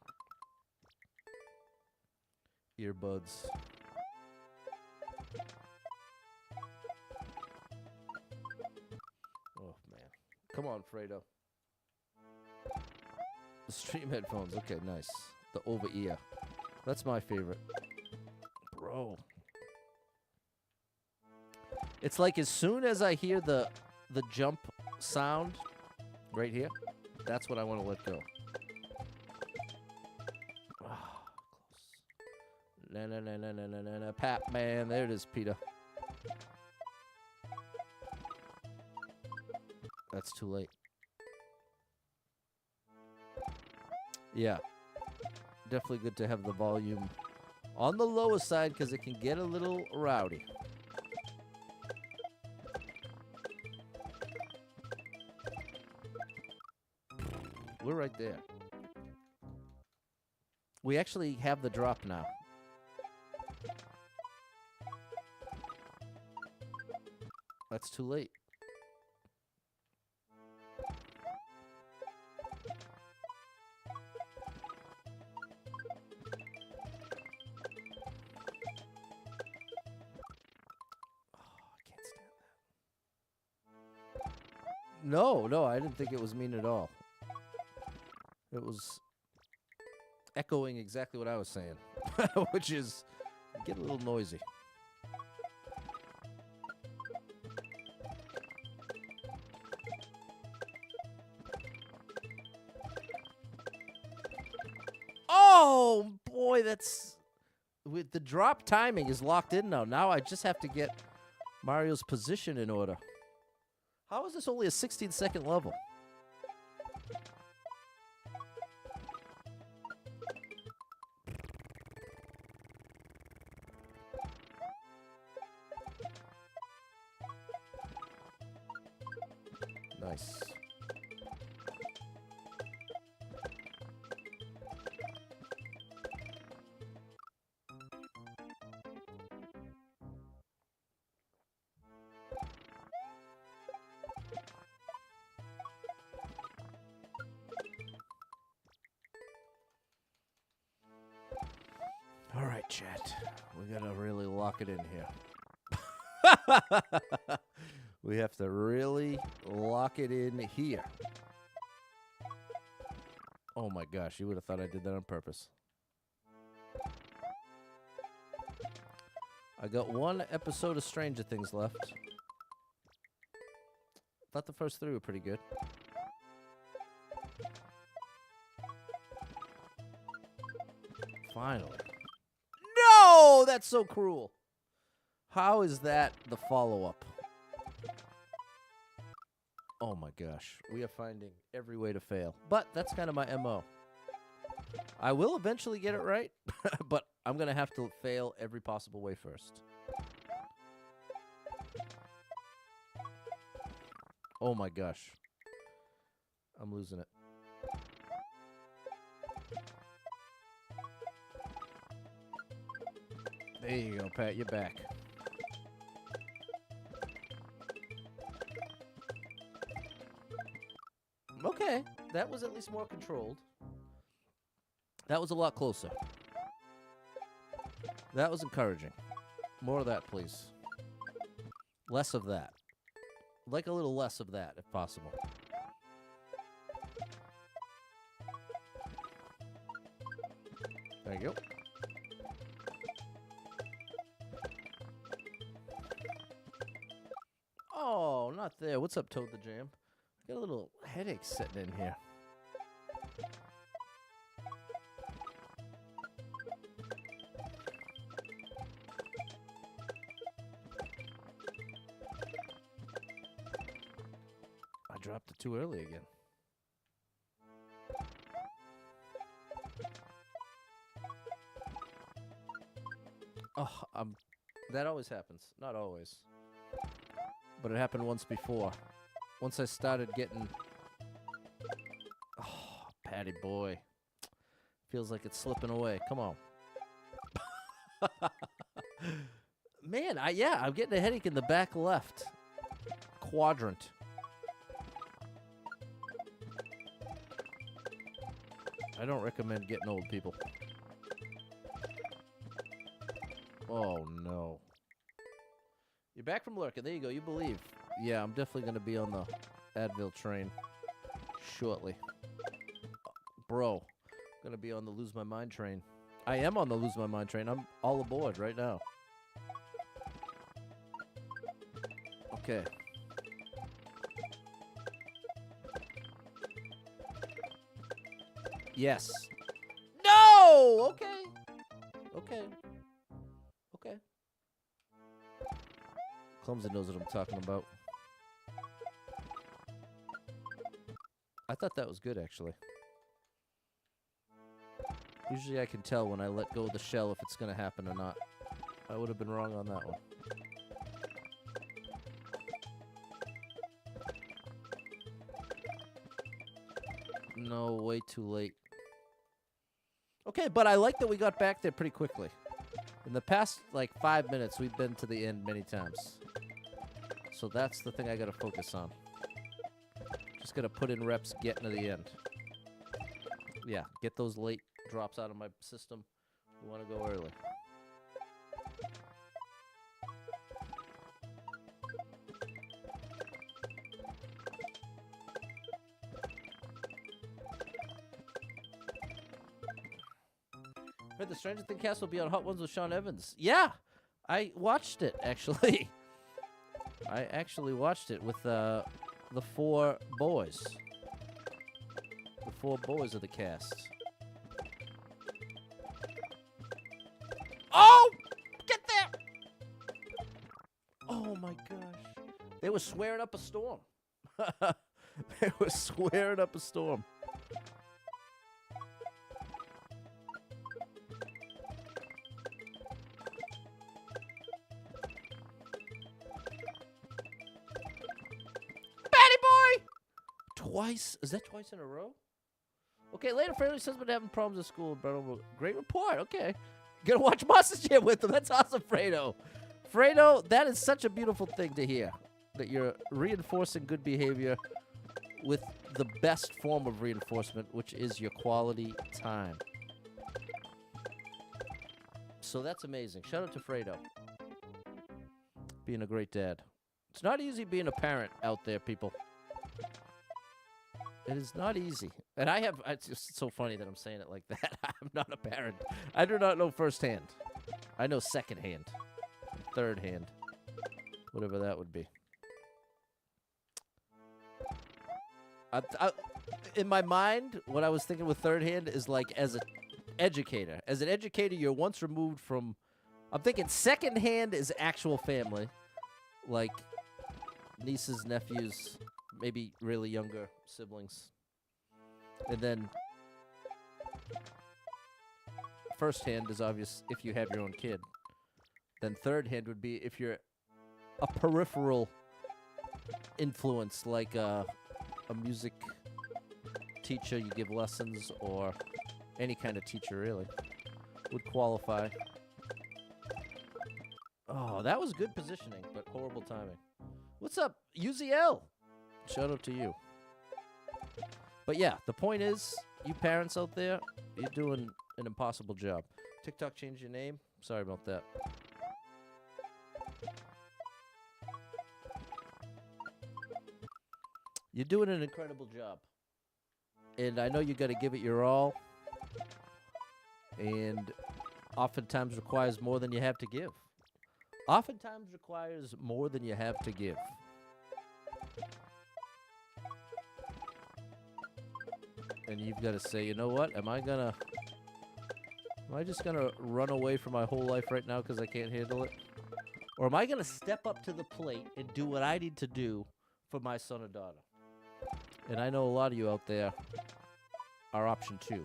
S1: earbuds. Oh, man. Come on, Fredo. The stream headphones. Okay, nice. The over-ear. That's my favorite. Bro. It's like as soon as I hear the jump sound right here, that's what I want to let go. Oh, close. Na Pap, man. There it is, Peter. That's too late. Yeah. Definitely good to have the volume on the lower side because it can get a little rowdy. We're right there. We actually have the drop now. That's too late. No, I didn't think it was mean at all. It was echoing exactly what I was saying, which is get a little noisy. Oh, boy, that's... With the drop timing is locked in now. Now I just have to get Mario's position in order. How is this only a 16-second level? Nice. All right, chat. We gotta really lock it in here. We have to really lock it in here. Oh my gosh, you would have thought I did that on purpose. I got one episode of Stranger Things left. Thought the first 3 were pretty good. Finally. No! That's so cruel. How is that the follow-up? Oh my gosh. We are finding every way to fail. But that's kind of my MO. I will eventually get it right, but I'm going to have to fail every possible way first. Oh my gosh. I'm losing it. There you go, Pat. You're back. Okay. That was at least more controlled. That was a lot closer. That was encouraging. More of that, please. Less of that. Like a little less of that, if possible. There you go. Oh, not there. What's up, Toad the Jam? I got a little headache sitting in here. I dropped it too early again. Oh, that always happens. Not always. But it happened once before. Once I started getting... Oh, Patty boy. Feels like it's slipping away. Come on. Man, I'm getting a headache in the back left quadrant. I don't recommend getting old, people. Oh, no. You're back from lurking. There you go. You believe. Yeah, I'm definitely going to be on the Advil train shortly. Bro, I'm going to be on the Lose My Mind train. I am on the Lose My Mind train. I'm all aboard right now. Okay. Yes. No! Okay. Okay. Okay. Clumsy knows what I'm talking about. I thought that was good, actually. Usually I can tell when I let go of the shell if it's going to happen or not. I would have been wrong on that one. No, way too late. Okay, but I like that we got back there pretty quickly. In the past, 5 minutes, we've been to the end many times. So that's the thing I gotta focus on. Just gotta put in reps getting to the end. Yeah, get those late drops out of my system. We want to go early. Heard the Stranger Things cast will be on Hot Ones with Sean Evans. Yeah, I watched it, actually. I actually watched it with the 4 boys. The 4 boys of the cast. Oh! Get there! Oh, my gosh. They were swearing up a storm. They were swearing up a storm. Twice? Is that twice in a row? Okay, later, Fredo says been having problems at school. But great report. Okay. Gonna watch Monster Jam with him. That's awesome, Fredo. Fredo, that is such a beautiful thing to hear. That you're reinforcing good behavior with the best form of reinforcement, which is your quality time. So that's amazing. Shout out to Fredo. Being a great dad. It's not easy being a parent out there, people. It is not easy. And it's just so funny that I'm saying it like that. I'm not a parent. I do not know firsthand. I know secondhand. Third hand. Whatever that would be. In my mind, what I was thinking with third hand is like as an educator. As an educator, you're once removed from... I'm thinking second hand is actual family. Like nieces, nephews... Maybe really younger siblings. And then first hand is obvious if you have your own kid. Then third hand would be if you're a peripheral influence, like a music teacher, you give lessons, or any kind of teacher really would qualify. Oh, that was good positioning, but horrible timing. What's up, UZL? Shout out to you. But yeah, the point is, you parents out there, you're doing an impossible job. TikTok changed your name? Sorry about that. You're doing an incredible job. And I know you got to give it your all. And oftentimes requires more than you have to give. Oftentimes requires more than you have to give. And you've got to say, you know what? Am I just going to run away from my whole life right now because I can't handle it? Or am I going to step up to the plate and do what I need to do for my son or daughter? And I know a lot of you out there are option 2.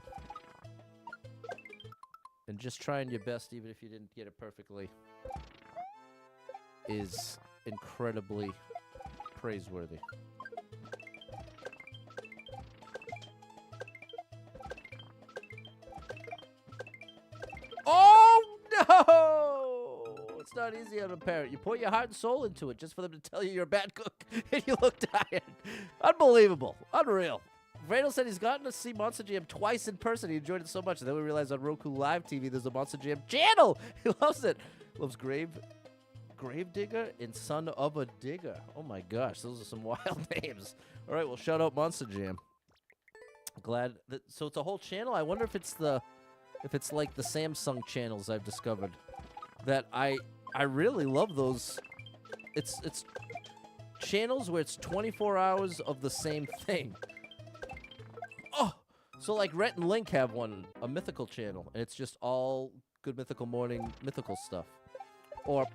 S1: And just trying your best, even if you didn't get it perfectly, is incredibly praiseworthy. It's not easy on a parent. You pour your heart and soul into it just for them to tell you you're a bad cook and you look tired. Unbelievable. Unreal. Fredo said he's gotten to see Monster Jam twice in person. He enjoyed it so much. And then we realized on Roku Live TV there's a Monster Jam channel. He loves it. Loves Grave Digger and Son of a Digger. Oh my gosh, those are some wild names. All right, well, shout out Monster Jam. Glad that, so it's a whole channel. I wonder if it's like the Samsung channels I've discovered. That I really love those. It's channels where it's 24 hours of the same thing. Oh, so like Rhett and Link have one, a mythical channel, and it's just all Good Mythical Morning mythical stuff. Or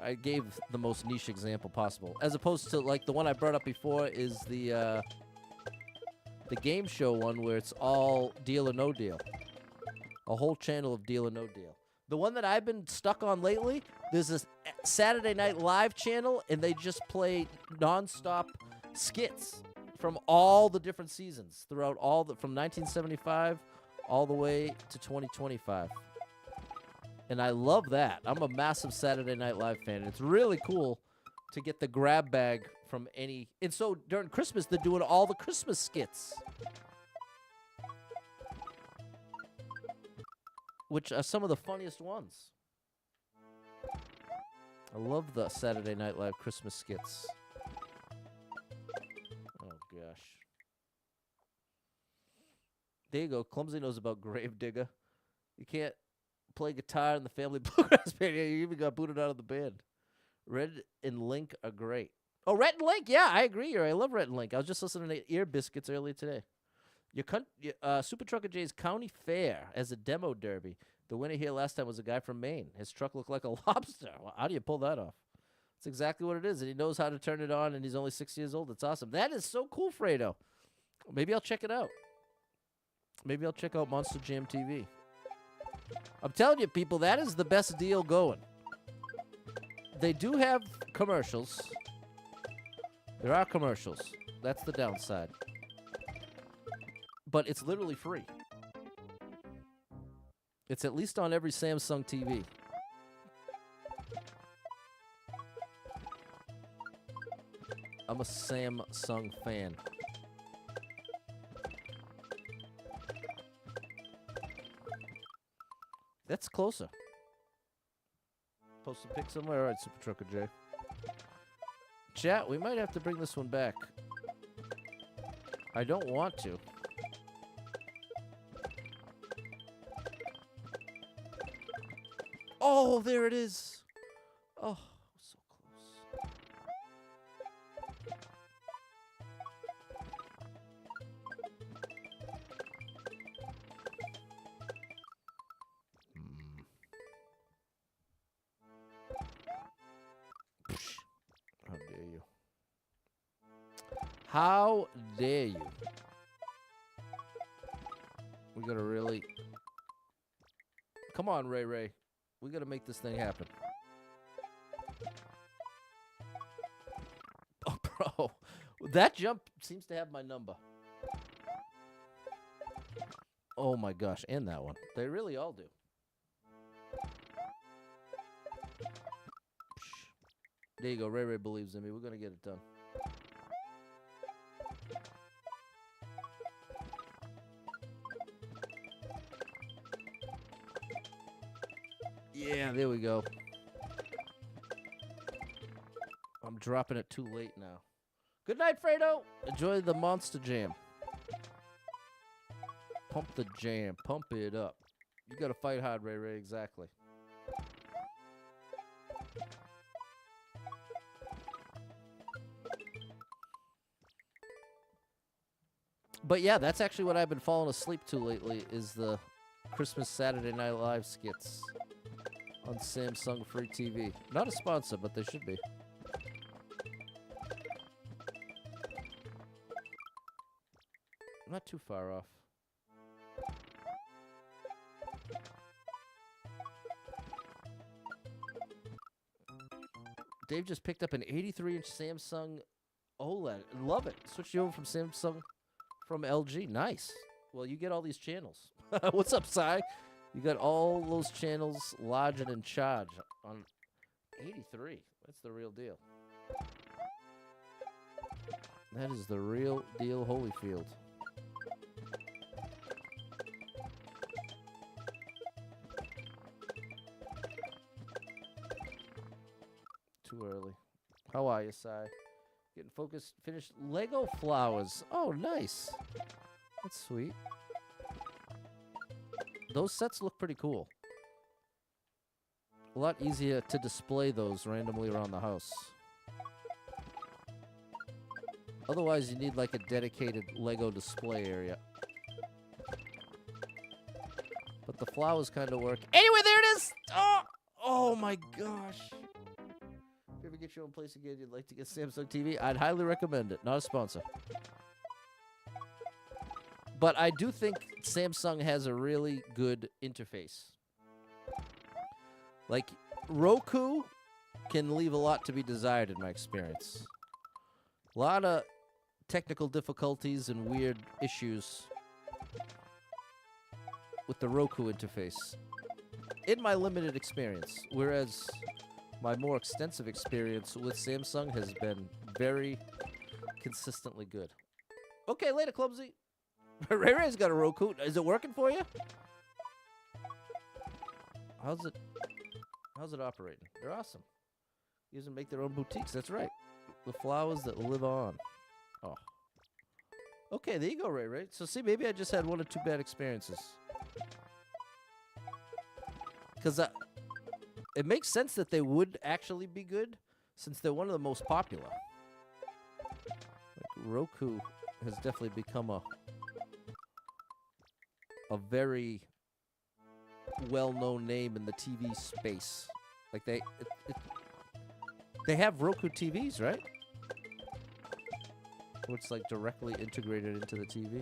S1: I gave the most niche example possible, as opposed to like the one I brought up before is the game show one where it's all Deal or No Deal. A whole channel of Deal or No Deal. The one that I've been stuck on lately, there's this Saturday Night Live channel, and they just play nonstop skits from all the different seasons throughout from 1975 all the way to 2025. And I love that. I'm a massive Saturday Night Live fan, and it's really cool to get the grab bag from any... And so during Christmas, they're doing all the Christmas skits, which are some of the funniest ones. I love the Saturday Night Live Christmas skits. Oh, gosh. There you go. Clumsy knows about Grave Digger. You can't play guitar in the family bluegrass band. Yeah, you even got booted out of the band. Red and Link are great. Oh, Rhett and Link. Yeah, I agree. I love Rhett and Link. I was just listening to Ear Biscuits earlier today. Super Trucker J's County Fair as a demo derby. The winner here last time was a guy from Maine. His truck looked like a lobster. Well, how do you pull that off? That's exactly what it is, and he knows how to turn it on, and he's only 6 years old. It's awesome. That is so cool, Fredo. Maybe I'll check it out. Maybe I'll check out Monster Jam TV. I'm telling you, people, that is the best deal going. They do have commercials. There are commercials. That's the downside. But it's literally free. It's at least on every Samsung TV. I'm a Samsung fan. That's closer. Post a pic somewhere. All right, Super Trucker J. Chat, we might have to bring this one back. I don't want to. Oh, there it is. Oh, so close. How dare you? How dare you? We gotta really... Come on, Ray Ray. We gotta make this thing happen. Oh, bro. That jump seems to have my number. Oh, my gosh. And that one. They really all do. There you go. Ray Ray believes in me. We're gonna get it done. Yeah, there we go. I'm dropping it too late now. Good night, Fredo. Enjoy the Monster Jam. Pump the jam. Pump it up. You gotta fight hard, Ray Ray. Exactly. But yeah, that's actually what I've been falling asleep to lately is the Christmas Saturday Night Live skits on Samsung Free TV. Not a sponsor, but they should be. Not too far off. Dave just picked up an 83-inch Samsung OLED. Love it. Switched you over from Samsung from LG. Nice. Well, you get all these channels. What's up, Cy? You got all those channels large and in charge on 83. That's the real deal. That is the real deal, Holyfield. Too early. How are you, Cy? Getting focused. Finished Lego flowers. Oh, nice. That's sweet. Those sets look pretty cool. A lot easier to display those randomly around the house. Otherwise, you need like a dedicated Lego display area. But the flowers kind of work. Anyway, there it is! Oh my gosh. If you ever get your own place again, you'd like to get Samsung TV, I'd highly recommend it. Not a sponsor. But I do think Samsung has a really good interface. Like, Roku can leave a lot to be desired in my experience. A lot of technical difficulties and weird issues with the Roku interface in my limited experience. Whereas my more extensive experience with Samsung has been very consistently good. Okay, later, Clumsy. Ray Ray's got a Roku. Is it working for you? How's it operating? They're awesome. Use them to make their own boutiques. That's right. The flowers that live on. Oh. Okay, there you go, Ray Ray. So see, maybe I just had one or two bad experiences. Because it makes sense that they would actually be good, since they're one of the most popular. Like, Roku has definitely become a very well-known name in the TV space. Like they have Roku TVs, right? Where it's like directly integrated into the TV.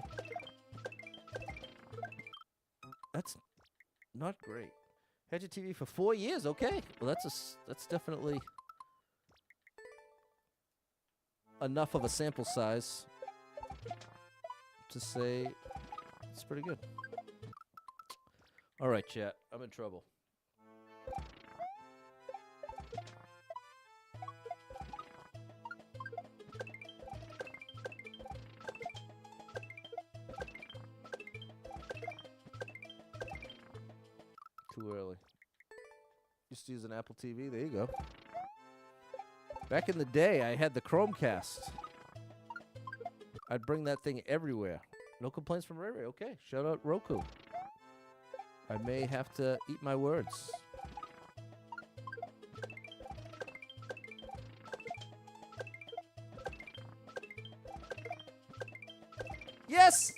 S1: That's not great. Had your TV for 4 years, okay. Well, that's definitely enough of a sample size to say it's pretty good. All right, chat. I'm in trouble. Too early. Used to use an Apple TV. There you go. Back in the day, I had the Chromecast. I'd bring that thing everywhere. No complaints from Ray Ray. Okay, shout out Roku. I may have to eat my words. Yes!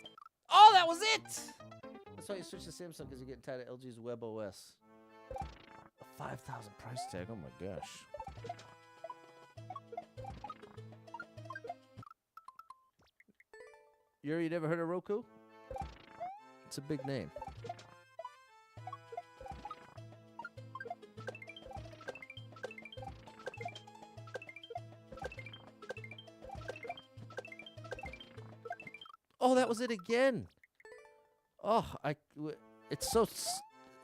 S1: Oh, that was it! That's why you switched to Samsung, because you're getting tired of LG's WebOS. A 5,000 price tag. Oh my gosh. Yuri, you never heard of Roku? It's a big name. Oh, that was it again. Oh, it's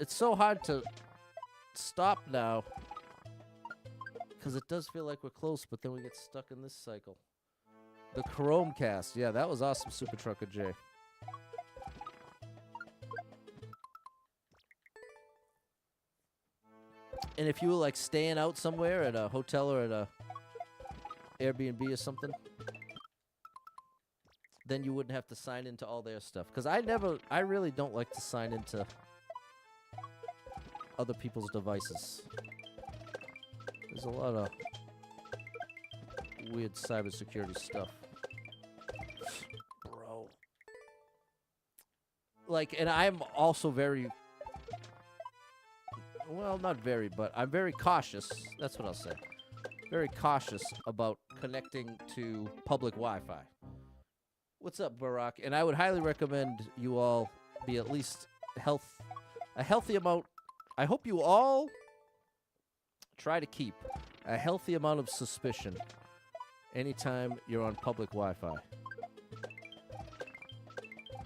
S1: so hard to stop now, because it does feel like we're close, but then we get stuck in this cycle. The Chromecast. Yeah, that was awesome, Super Trucker J. And if you were like staying out somewhere at a hotel or at a Airbnb or something, then you wouldn't have to sign into all their stuff. Because I really don't like to sign into other people's devices. There's a lot of weird cybersecurity stuff. Bro. Like, and I'm also very, well, not very, but I'm very cautious. That's what I'll say. Very cautious about connecting to public Wi-Fi. What's up, Barack? And I would highly recommend you all be at least a healthy amount. I hope you all try to keep a healthy amount of suspicion anytime you're on public Wi-Fi,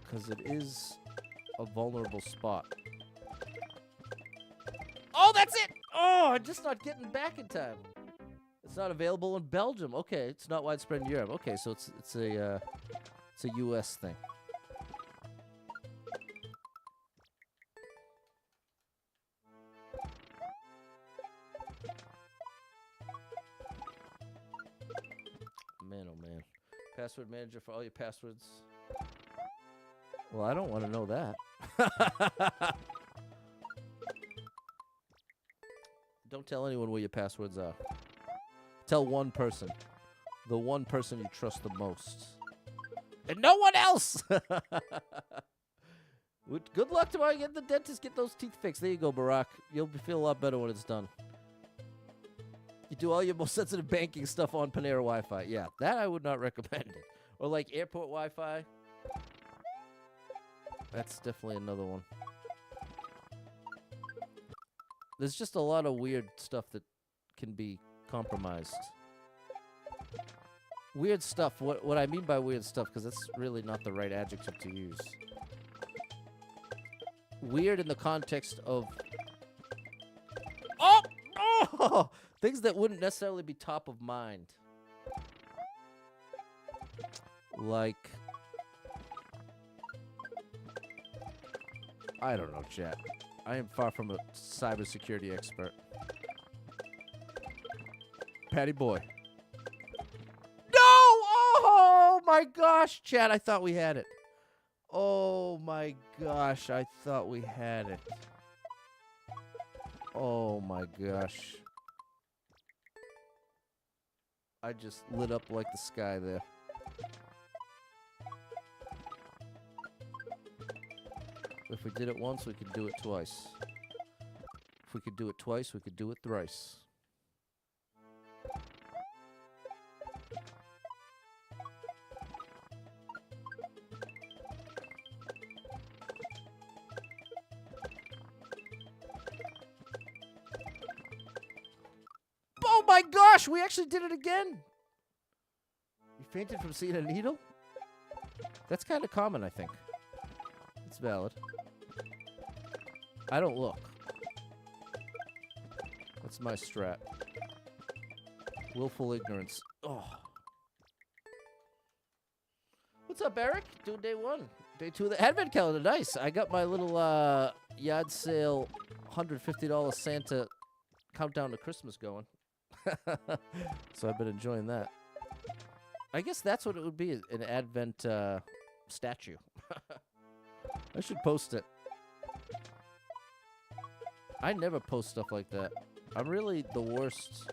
S1: because it is a vulnerable spot. Oh, that's it! Oh, I'm just not getting back in time. It's not available in Belgium. Okay, it's not widespread in Europe. Okay, so it's a U.S. thing. Man, oh man. Password manager for all your passwords. Well, I don't want to know that. Don't tell anyone where your passwords are. Tell one person. The one person you trust the most. And no one else! Good luck tomorrow. You get the dentist, get those teeth fixed. There you go, Barack. You'll feel a lot better when it's done. You do all your most sensitive banking stuff on Panera Wi-Fi. Yeah, that I would not recommend it. Or like airport Wi-Fi. That's definitely another one. There's just a lot of weird stuff that can be compromised. Weird stuff. What I mean by weird stuff, because that's really not the right adjective to use. Weird in the context of... Oh! Things that wouldn't necessarily be top of mind. Like... I don't know, chat. I am far from a cybersecurity expert. Patty boy. No! Oh my gosh, chat, I thought we had it. Oh my gosh, I thought we had it. Oh my gosh. I just lit up like the sky there. If we did it once, we could do it twice. If we could do it twice, we could do it thrice. Oh my gosh, we actually did it again. You fainted from seeing a needle? That's kind of common, I think. It's valid. I don't look. That's my strat. Willful ignorance. Oh. What's up, Eric? Doing day one. Day two of the advent calendar. Nice. I got my little yard sale $150 Santa countdown to Christmas going. So I've been enjoying that. I guess that's what it would be, an advent statue. I should post it. I never post stuff like that. I'm really the worst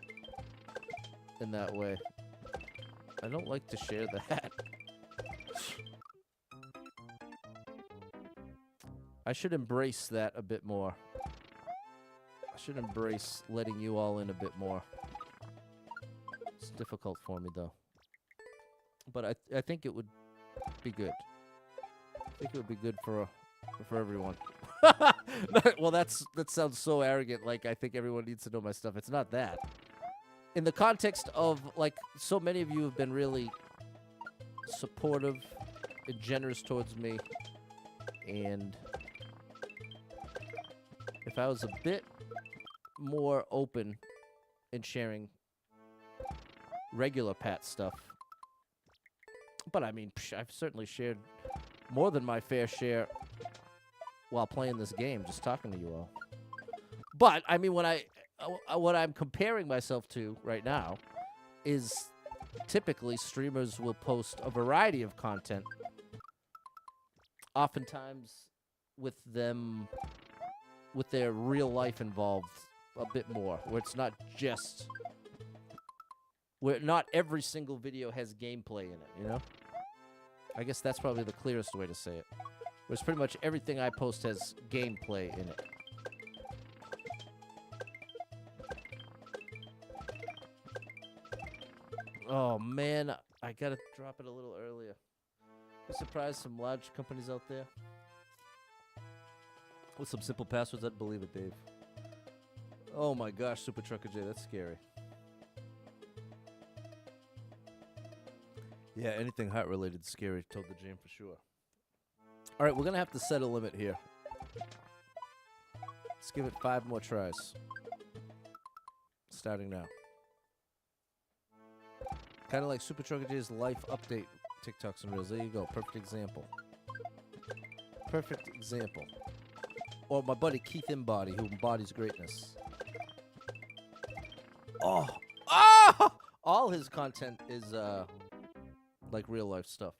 S1: in that way. I don't like to share that. I should embrace that a bit more. I should embrace letting you all in a bit more. It's difficult for me, though. But I think it would be good. I think it would be good for everyone. Well, that sounds so arrogant, like I think everyone needs to know my stuff. It's not that. In the context of, like, so many of you have been really supportive and generous towards me, and if I was a bit more open in sharing regular Pat stuff, but I mean, I've certainly shared more than my fair share while playing this game, just talking to you all. But I mean, what I'm comparing myself to right now is typically streamers will post a variety of content, oftentimes with their real life involved a bit more, where it's not just, where not every single video has gameplay in it, you know? I guess that's probably the clearest way to say it. Whereas pretty much everything I post has gameplay in it. Oh man, I gotta drop it a little earlier. You surprised some large companies out there with some simple passwords? I'd believe it, Dave. Oh my gosh, Super Trucker J, that's scary. Yeah, anything heart related is scary, told the Jam for sure. All right, we're going to have to set a limit here. Let's give it 5 more tries. Starting now. Kind of like Super Trucker J's life update TikToks and Reels. There you go. Perfect example. Perfect example. Or my buddy Keith Embody, who embodies greatness. Oh! Oh! All his content is like real life stuff.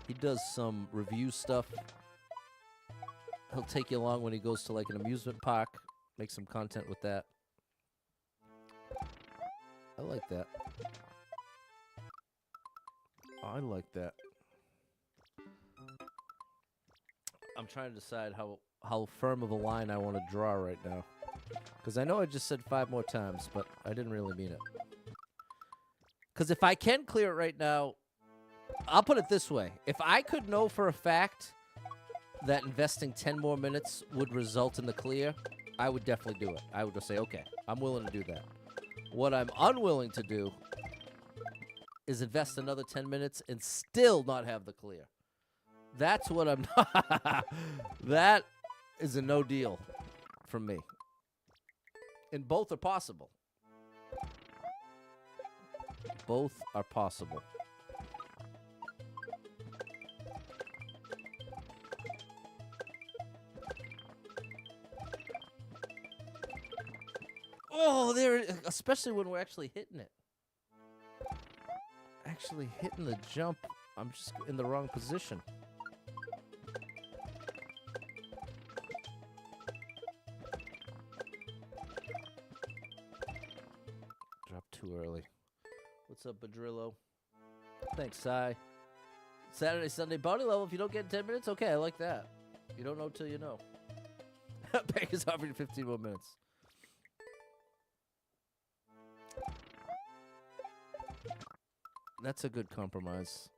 S1: He does some review stuff. He'll take you along when he goes to like an amusement park. Make some content with that. I like that. I like that. I'm trying to decide how firm of a line I want to draw right now. Because I know I just said 5 more times, but I didn't really mean it. Because if I can clear it right now, I'll put it this way. If I could know for a fact that investing 10 more minutes would result in the clear, I would definitely do it. I would just say, okay, I'm willing to do that. What I'm unwilling to do is invest another 10 minutes and still not have the clear. That's what I'm not. That is a no deal from me. And both are possible. Both are possible. Oh, there, especially when we're actually hitting it. Actually hitting the jump. I'm just in the wrong position. early. What's up, Badrillo? Thanks, Sai. Saturday, Sunday, bounty level. If you don't get in 10 minutes, okay, I like that. You don't know till you know. Bank is offering 15 more minutes. That's a good compromise.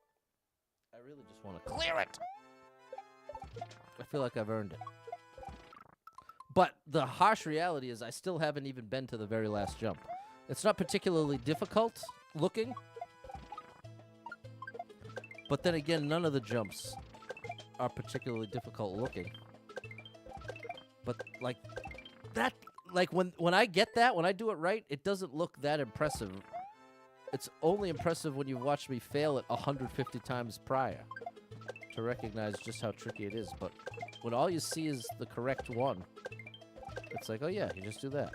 S1: I really just want to clear it. I feel like I've earned it. But the harsh reality is I still haven't even been to the very last jump. It's not particularly difficult looking. But then again, none of the jumps are particularly difficult looking. But like that, like when I get that, when I do it right, it doesn't look that impressive. It's only impressive when you've watched me fail it 150 times prior to recognize just how tricky it is. But when all you see is the correct one, it's like, oh yeah, you just do that.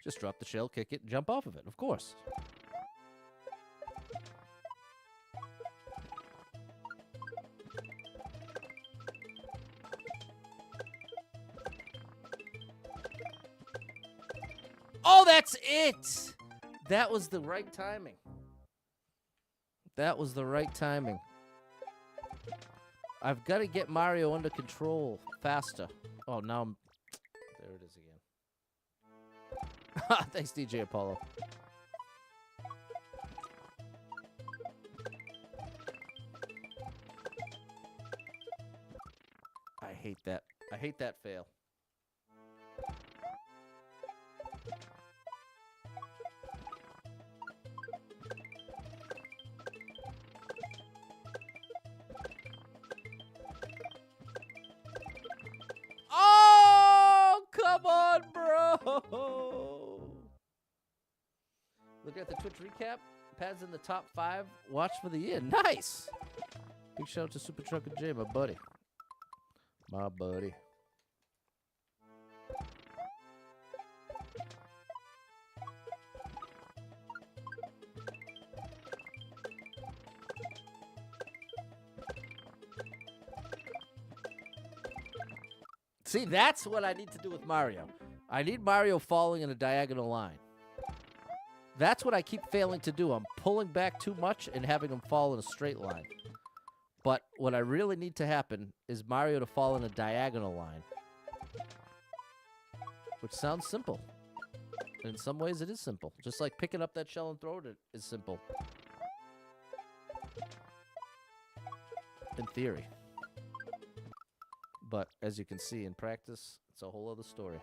S1: Just drop the shell, kick it, and jump off of it, of course. Oh, that's it! That was the right timing. That was the right timing. I've got to get Mario under control faster. Oh, now I'm... There it is again. Thanks, DJ Apollo. I hate that. I hate that fail. Oh, come on, bro. Look at the Twitch recap. Pad's in the top 5. Watch for the year. Nice. Big shout out to Super Trucker J, my buddy. My buddy. See, that's what I need to do with Mario. I need Mario falling in a diagonal line. That's what I keep failing to do. I'm pulling back too much and having him fall in a straight line. But what I really need to happen is Mario to fall in a diagonal line. Which sounds simple. In some ways, it is simple. Just like picking up that shell and throwing it is simple. In theory. But as you can see in practice, it's a whole other story.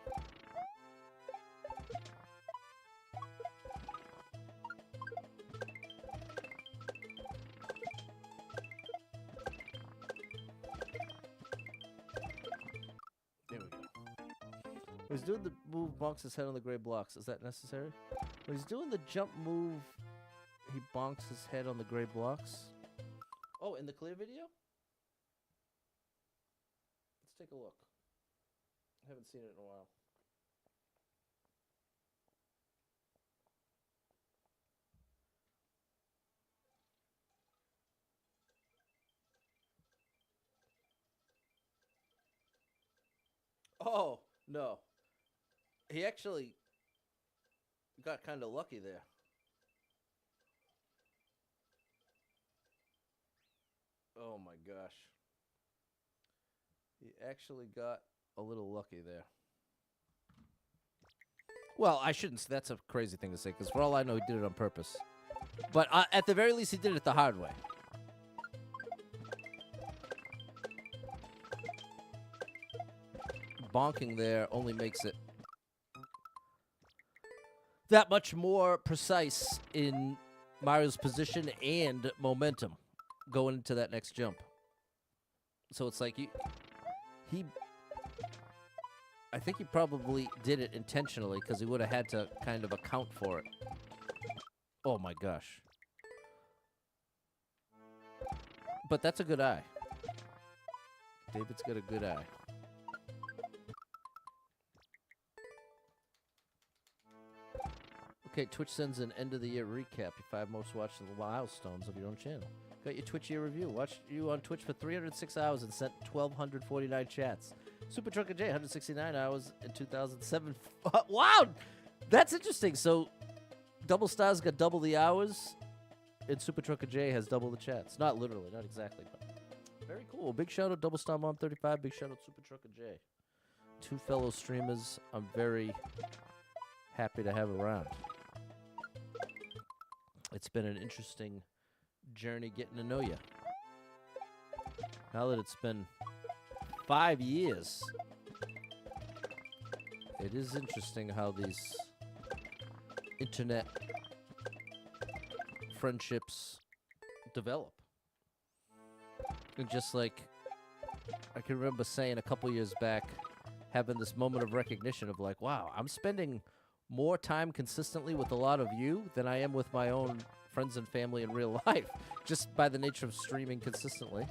S1: There we go. When he's doing the move, bonks his head on the gray blocks. Is that necessary? When he's doing the jump move, he bonks his head on the gray blocks. Oh, in the clear video? Let's take a look. I haven't seen it in a while. Oh, no. He actually got kind of lucky there. Oh my gosh. He actually got a little lucky there. Well, I shouldn't say that's a crazy thing to say, because for all I know, he did it on purpose. But at the very least, he did it the hard way. Bonking there only makes it that much more precise in Mario's position and momentum going into that next jump. So it's like I think he probably did it intentionally because he would have had to kind of account for it. Oh my gosh. But that's a good eye. David's got a good eye. Okay, Twitch sends an end-of-the-year recap. Your 5 most watched milestones of your own channel. Got your Twitch year review. Watched you on Twitch for 306 hours and sent 1,249 chats. Super Trucker J, 169 hours in 2007. Wow! That's interesting. So, Double Stars got double the hours, and Super Trucker J has double the chats. Not literally, not exactly, but very cool. Big shout out Double Star Mom 35. Big shout out Super Trucker J. 2 fellow streamers I'm very happy to have around. It's been an interesting journey getting to know you. Now that it's been 5 years, it is interesting how these internet friendships develop. And just like I can remember saying a couple years back, having this moment of recognition of like, wow, I'm spending more time consistently with a lot of you than I am with my own friends and family in real life, just by the nature of streaming consistently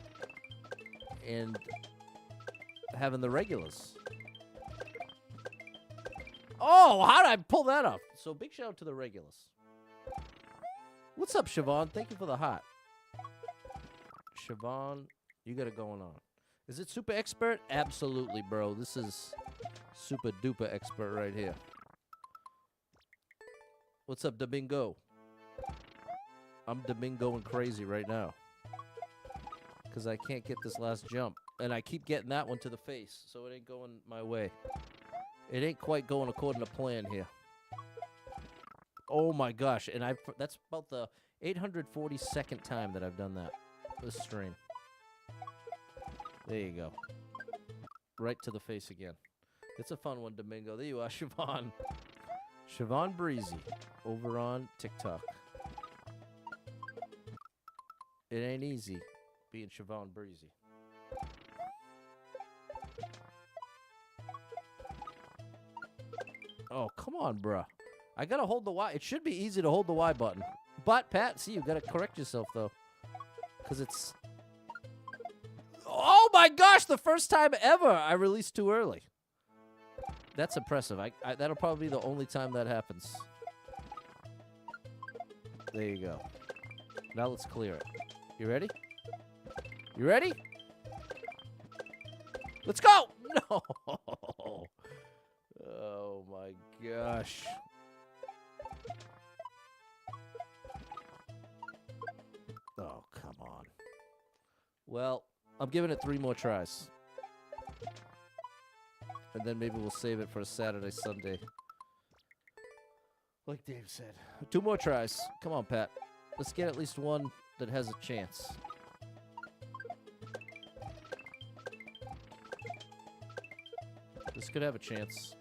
S1: and having the regulars. Oh, how did I pull that off? So big shout out to the regulars. What's up, Siobhan? Thank you for the hot. Siobhan, you got it going on. Is it super expert? Absolutely, bro. This is super duper expert right here. What's up, Domingo? I'm Domingoing crazy right now. Because I can't get this last jump. And I keep getting that one to the face, so it ain't going my way. It ain't quite going according to plan here. Oh my gosh, and that's about the 842nd time that I've done that this stream. There you go. Right to the face again. It's a fun one, Domingo. There you are, Siobhan. Siobhan Breezy over on TikTok. It ain't easy being Siobhan Breezy. Oh, come on, bruh. I gotta hold the Y. It should be easy to hold the Y button. But, Pat, see, you gotta correct yourself, though. Because it's... Oh, my gosh! The first time ever I released too early. That's impressive. That'll probably be the only time that happens. There you go. Now let's clear it. You ready? You ready? Let's go! No! Oh, my gosh. Oh, come on. Well, I'm giving it 3 more tries. And then maybe we'll save it for a Saturday, Sunday. Like Dave said. 2 more tries. Come on, Pat. Let's get at least one that has a chance. This could have a chance.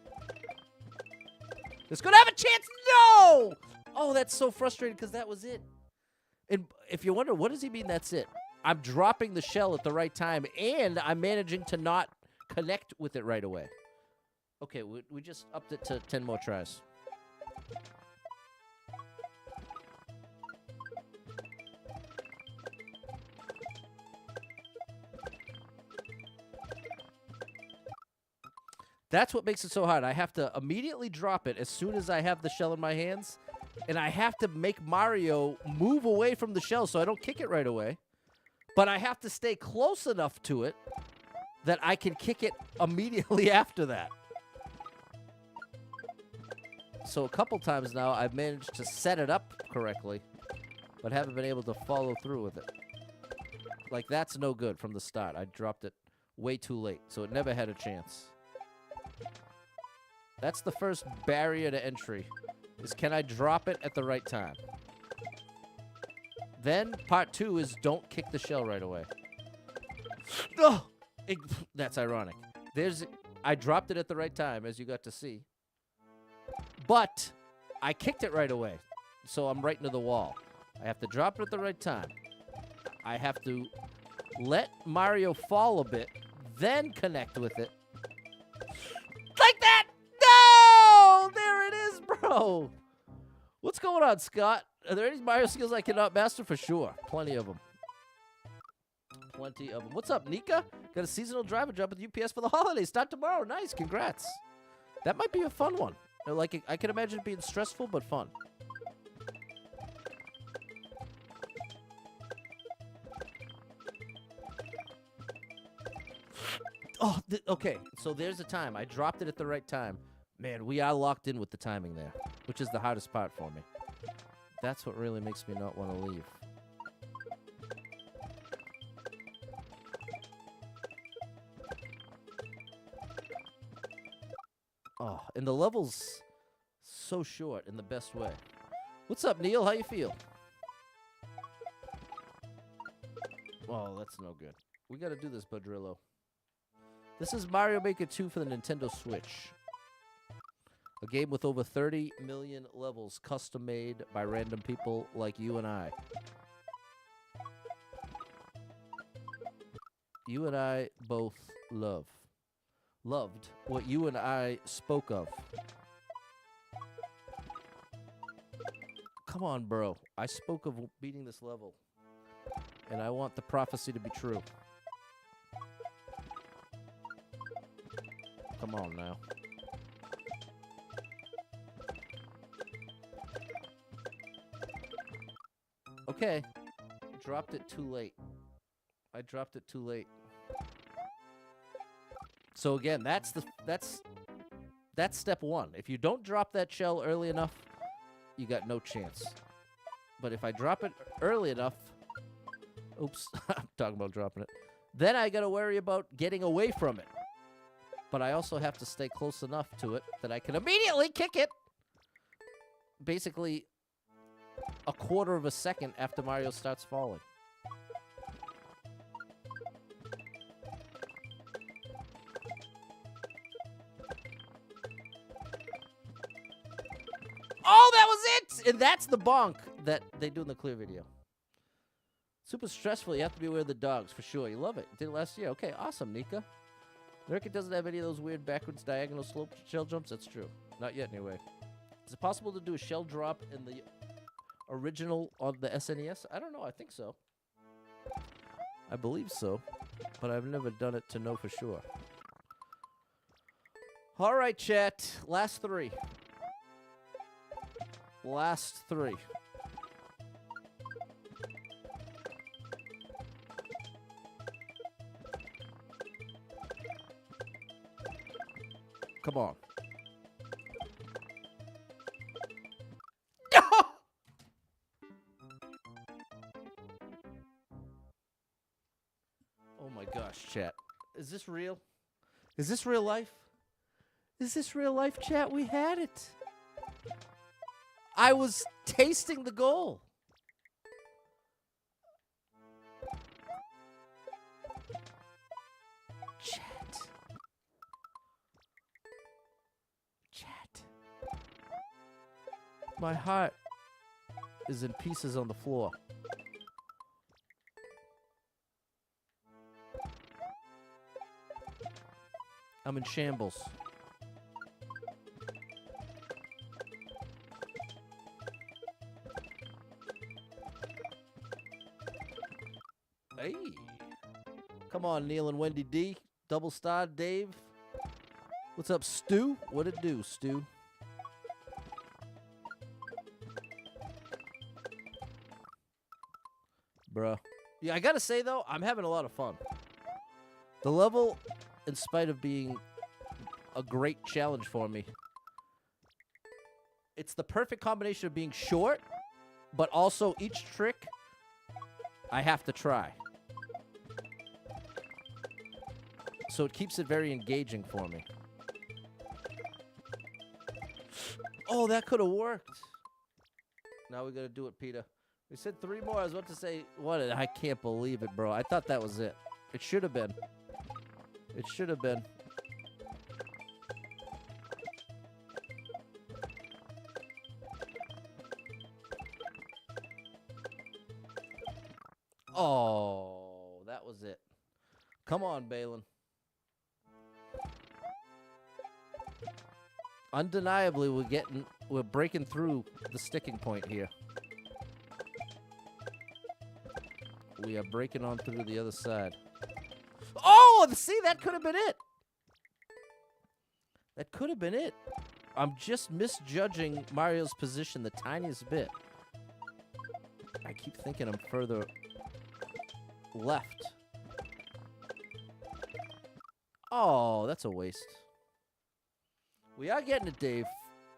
S1: This could have a chance! No! Oh, that's so frustrating because that was it. And if you wonder, what does he mean that's it? I'm dropping the shell at the right time, and I'm managing to not connect with it right away. Okay, we just upped it to 10 more tries. That's what makes it so hard. I have to immediately drop it as soon as I have the shell in my hands, and I have to make Mario move away from the shell so I don't kick it right away. But I have to stay close enough to it that I can kick it immediately after that. So a couple times now, I've managed to set it up correctly, but haven't been able to follow through with it. Like, that's no good from the start. I dropped it way too late, so it never had a chance. That's the first barrier to entry, is can I drop it at the right time? Then, part 2 is don't kick the shell right away. Oh! That's ironic. I dropped it at the right time, as you got to see. But I kicked it right away, so I'm right into the wall. I have to drop it at the right time. I have to let Mario fall a bit, then connect with it. Like that! No! There it is, bro! What's going on, Scott? Are there any Mario skills I cannot master? For sure. Plenty of them. Plenty of them. What's up, Nika? Got a seasonal driver job with UPS for the holidays. Start tomorrow. Nice. Congrats. That might be a fun one. Like, I can imagine it being stressful, but fun. Oh, okay. So there's a time. I dropped it at the right time. Man, we are locked in with the timing there, which is the hardest part for me. That's what really makes me not want to leave. Oh, and the level's so short in the best way. What's up, Neil? How you feel? Oh, that's no good. We gotta do this, Budrillo. This is Mario Maker 2 for the Nintendo Switch. A game with over 30 million levels, custom made by random people like you and I. You and I both loved what you and I spoke of. Come on, bro. I spoke of beating this level, and I want the prophecy to be true. Come on now. Okay. Dropped it too late. I dropped it too late. So again, that's step one. If you don't drop that shell early enough, you got no chance. But if I drop it early enough, oops, I'm talking about dropping it, then I got to worry about getting away from it. But I also have to stay close enough to it that I can immediately kick it. Basically, a quarter of a second after Mario starts falling. Oh, that was it! And that's the bonk that they do in the clear video. Super stressful. You have to be aware of the dogs, for sure. You love it. Did it last year. Okay, awesome, Nika. Nurkte doesn't have any of those weird backwards diagonal slope shell jumps. That's true. Not yet, anyway. Is it possible to do a shell drop in the original on the SNES? I don't know. I think so. I believe so. But I've never done it to know for sure. All right, chat. Last three. Last three. Come on. Oh my gosh, chat. Is this real? Is this real life? Is this real life, chat? We had it. I was tasting the goal. Chat. Chat. My heart is in pieces on the floor. I'm in shambles. Hey. Come on, Neil and Wendy D. Double star, Dave. What's up, Stu? What it do, Stu? Bruh. Yeah, I gotta say, though, I'm having a lot of fun. The level, in spite of being a great challenge for me, it's the perfect combination of being short, but also each trick I have to try. So it keeps it very engaging for me. Oh, that could have worked. Now we gotta do it, Peter. We said 3 more. I was about to say, what? I can't believe it, bro. I thought that was it. It should have been. It should have been. Oh, that was it. Come on, Balin. Undeniably, we're breaking through the sticking point here. We are breaking on through the other side. Oh, see, that could have been it. That could have been it. I'm just misjudging Mario's position the tiniest bit. I keep thinking I'm further left. Oh, that's a waste. We are getting it, Dave.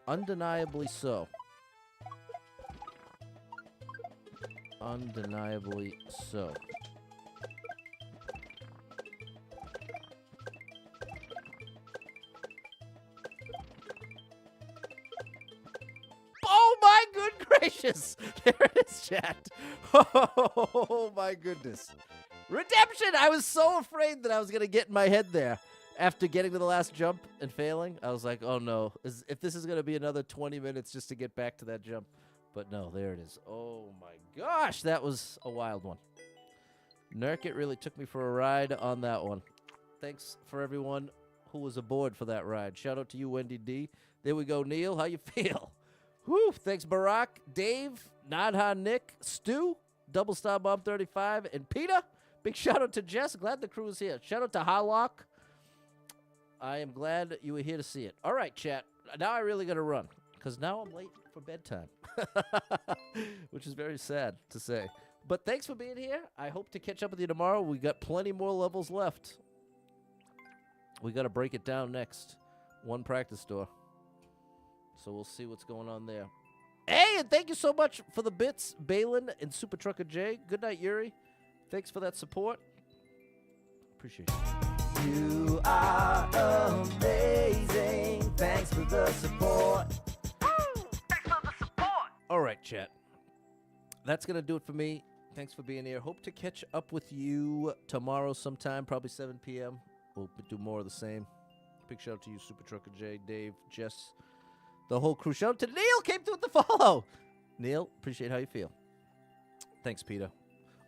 S1: Undeniably so. Undeniably so. Oh my good gracious! There it is, chat. Oh my goodness. Redemption! I was so afraid that I was going to get in my head there. After getting to the last jump and failing, I was like, oh no. If this is going to be another 20 minutes just to get back to that jump. But no, there it is. Oh my gosh, that was a wild one. Nurkte really took me for a ride on that one. Thanks for everyone who was aboard for that ride. Shout out to you, Wendy D. There we go, Neil. How you feel? Whew. Thanks, Barack, Dave, Nadha, Nick, Stu, Double Star Bomb 35, and Peter. Big shout out to Jess. Glad the crew is here. Shout out to Harlock. I am glad you were here to see it. All right, chat. Now I really got to run because now I'm late for bedtime, which is very sad to say. But thanks for being here. I hope to catch up with you tomorrow. We got plenty more levels left. We got to break it down next. One practice door. So we'll see what's going on there. Hey, and thank you so much for the bits, Balin and Super Trucker J. Good night, Yuri. Thanks for that support. Appreciate it. You are amazing. Thanks for the support. Thanks for the support. All right, chat. That's going to do it for me. Thanks for being here. Hope to catch up with you tomorrow sometime, probably 7 p.m. We'll do more of the same. Big shout out to you, Super Trucker J, Dave, Jess, the whole crew. Shout out to Neil, came through with the follow. Neil, appreciate how you feel. Thanks, Peter.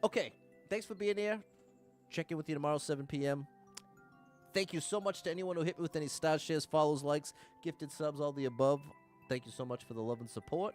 S1: Okay, thanks for being here. Check in with you tomorrow, 7 p.m. Thank you so much to anyone who hit me with any stars, shares, follows, likes, gifted subs, all the above. Thank you so much for the love and support.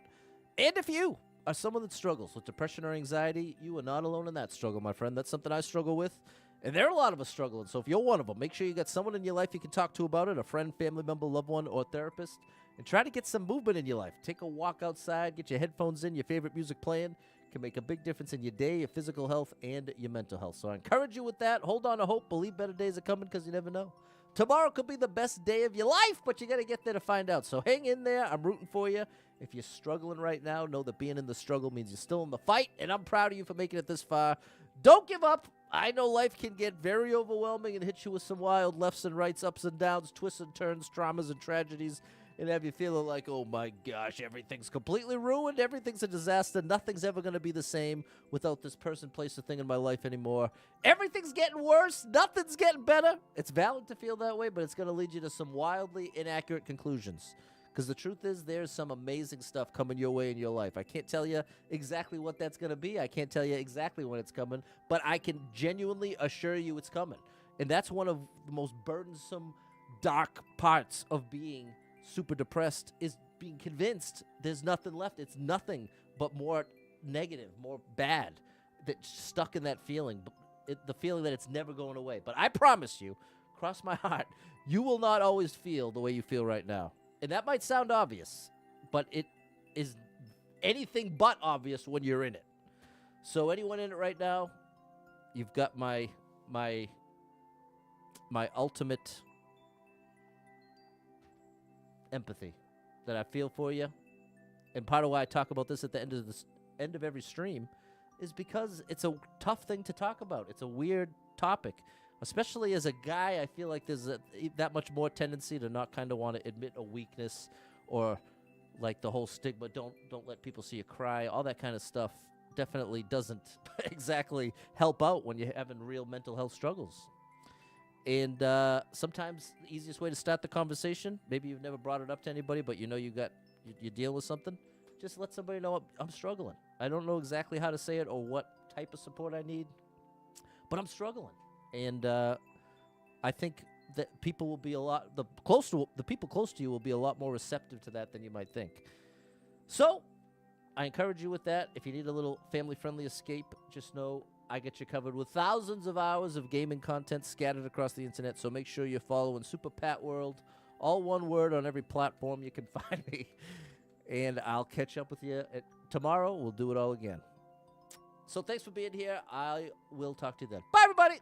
S1: And if you are someone that struggles with depression or anxiety, you are not alone in that struggle, my friend. That's something I struggle with. And there are a lot of us struggling. So if you're one of them, make sure you got someone in your life you can talk to about it, a friend, family member, loved one, or therapist. And try to get some movement in your life. Take a walk outside, get your headphones in, your favorite music playing. Can make a big difference in your day, your physical health, and your mental health. So I encourage you with that. Hold on to hope. Believe better days are coming because you never know. Tomorrow could be the best day of your life, but you got to get there to find out. So hang in there. I'm rooting for you. If you're struggling right now, know that being in the struggle means you're still in the fight, and I'm proud of you for making it this far. Don't give up. I know life can get very overwhelming and hit you with some wild lefts and rights, ups and downs, twists and turns, traumas and tragedies, and have you feeling like, oh my gosh, everything's completely ruined, everything's a disaster, nothing's ever going to be the same without this person, place, or thing in my life anymore. Everything's getting worse, nothing's getting better. It's valid to feel that way, but it's going to lead you to some wildly inaccurate conclusions. Because the truth is, there's some amazing stuff coming your way in your life. I can't tell you exactly what that's going to be. I can't tell you exactly when it's coming, but I can genuinely assure you it's coming. And that's one of the most burdensome, dark parts of being super depressed, is being convinced there's nothing left. It's nothing but more negative, more bad, that's stuck in that feeling, the feeling that it's never going away. But I promise you, cross my heart, you will not always feel the way you feel right now. And that might sound obvious, but it is anything but obvious when you're in it. So anyone in it right now, you've got my ultimate empathy that I feel for you. And part of why I talk about this at the end of every stream is because it's a tough thing to talk about. It's a weird topic. Especially as a guy, I feel like there's that much more tendency to not kind of want to admit a weakness, or like the whole stigma, don't let people see you cry. All that kind of stuff definitely doesn't exactly help out when you're having real mental health struggles. And sometimes the easiest way to start the conversation, maybe you've never brought it up to anybody, but you know you're dealing with something, just let somebody know I'm struggling. I don't know exactly how to say it or what type of support I need, but I'm struggling. And I think that people will be the people close to you will be a lot more receptive to that than you might think. So I encourage you with that. If you need a little family-friendly escape, just know I get you covered with thousands of hours of gaming content scattered across the internet. So make sure you're following Super Pat World, all one word, on every platform you can find me. And I'll catch up with you tomorrow. We'll do it all again. So thanks for being here. I will talk to you then. Bye, everybody.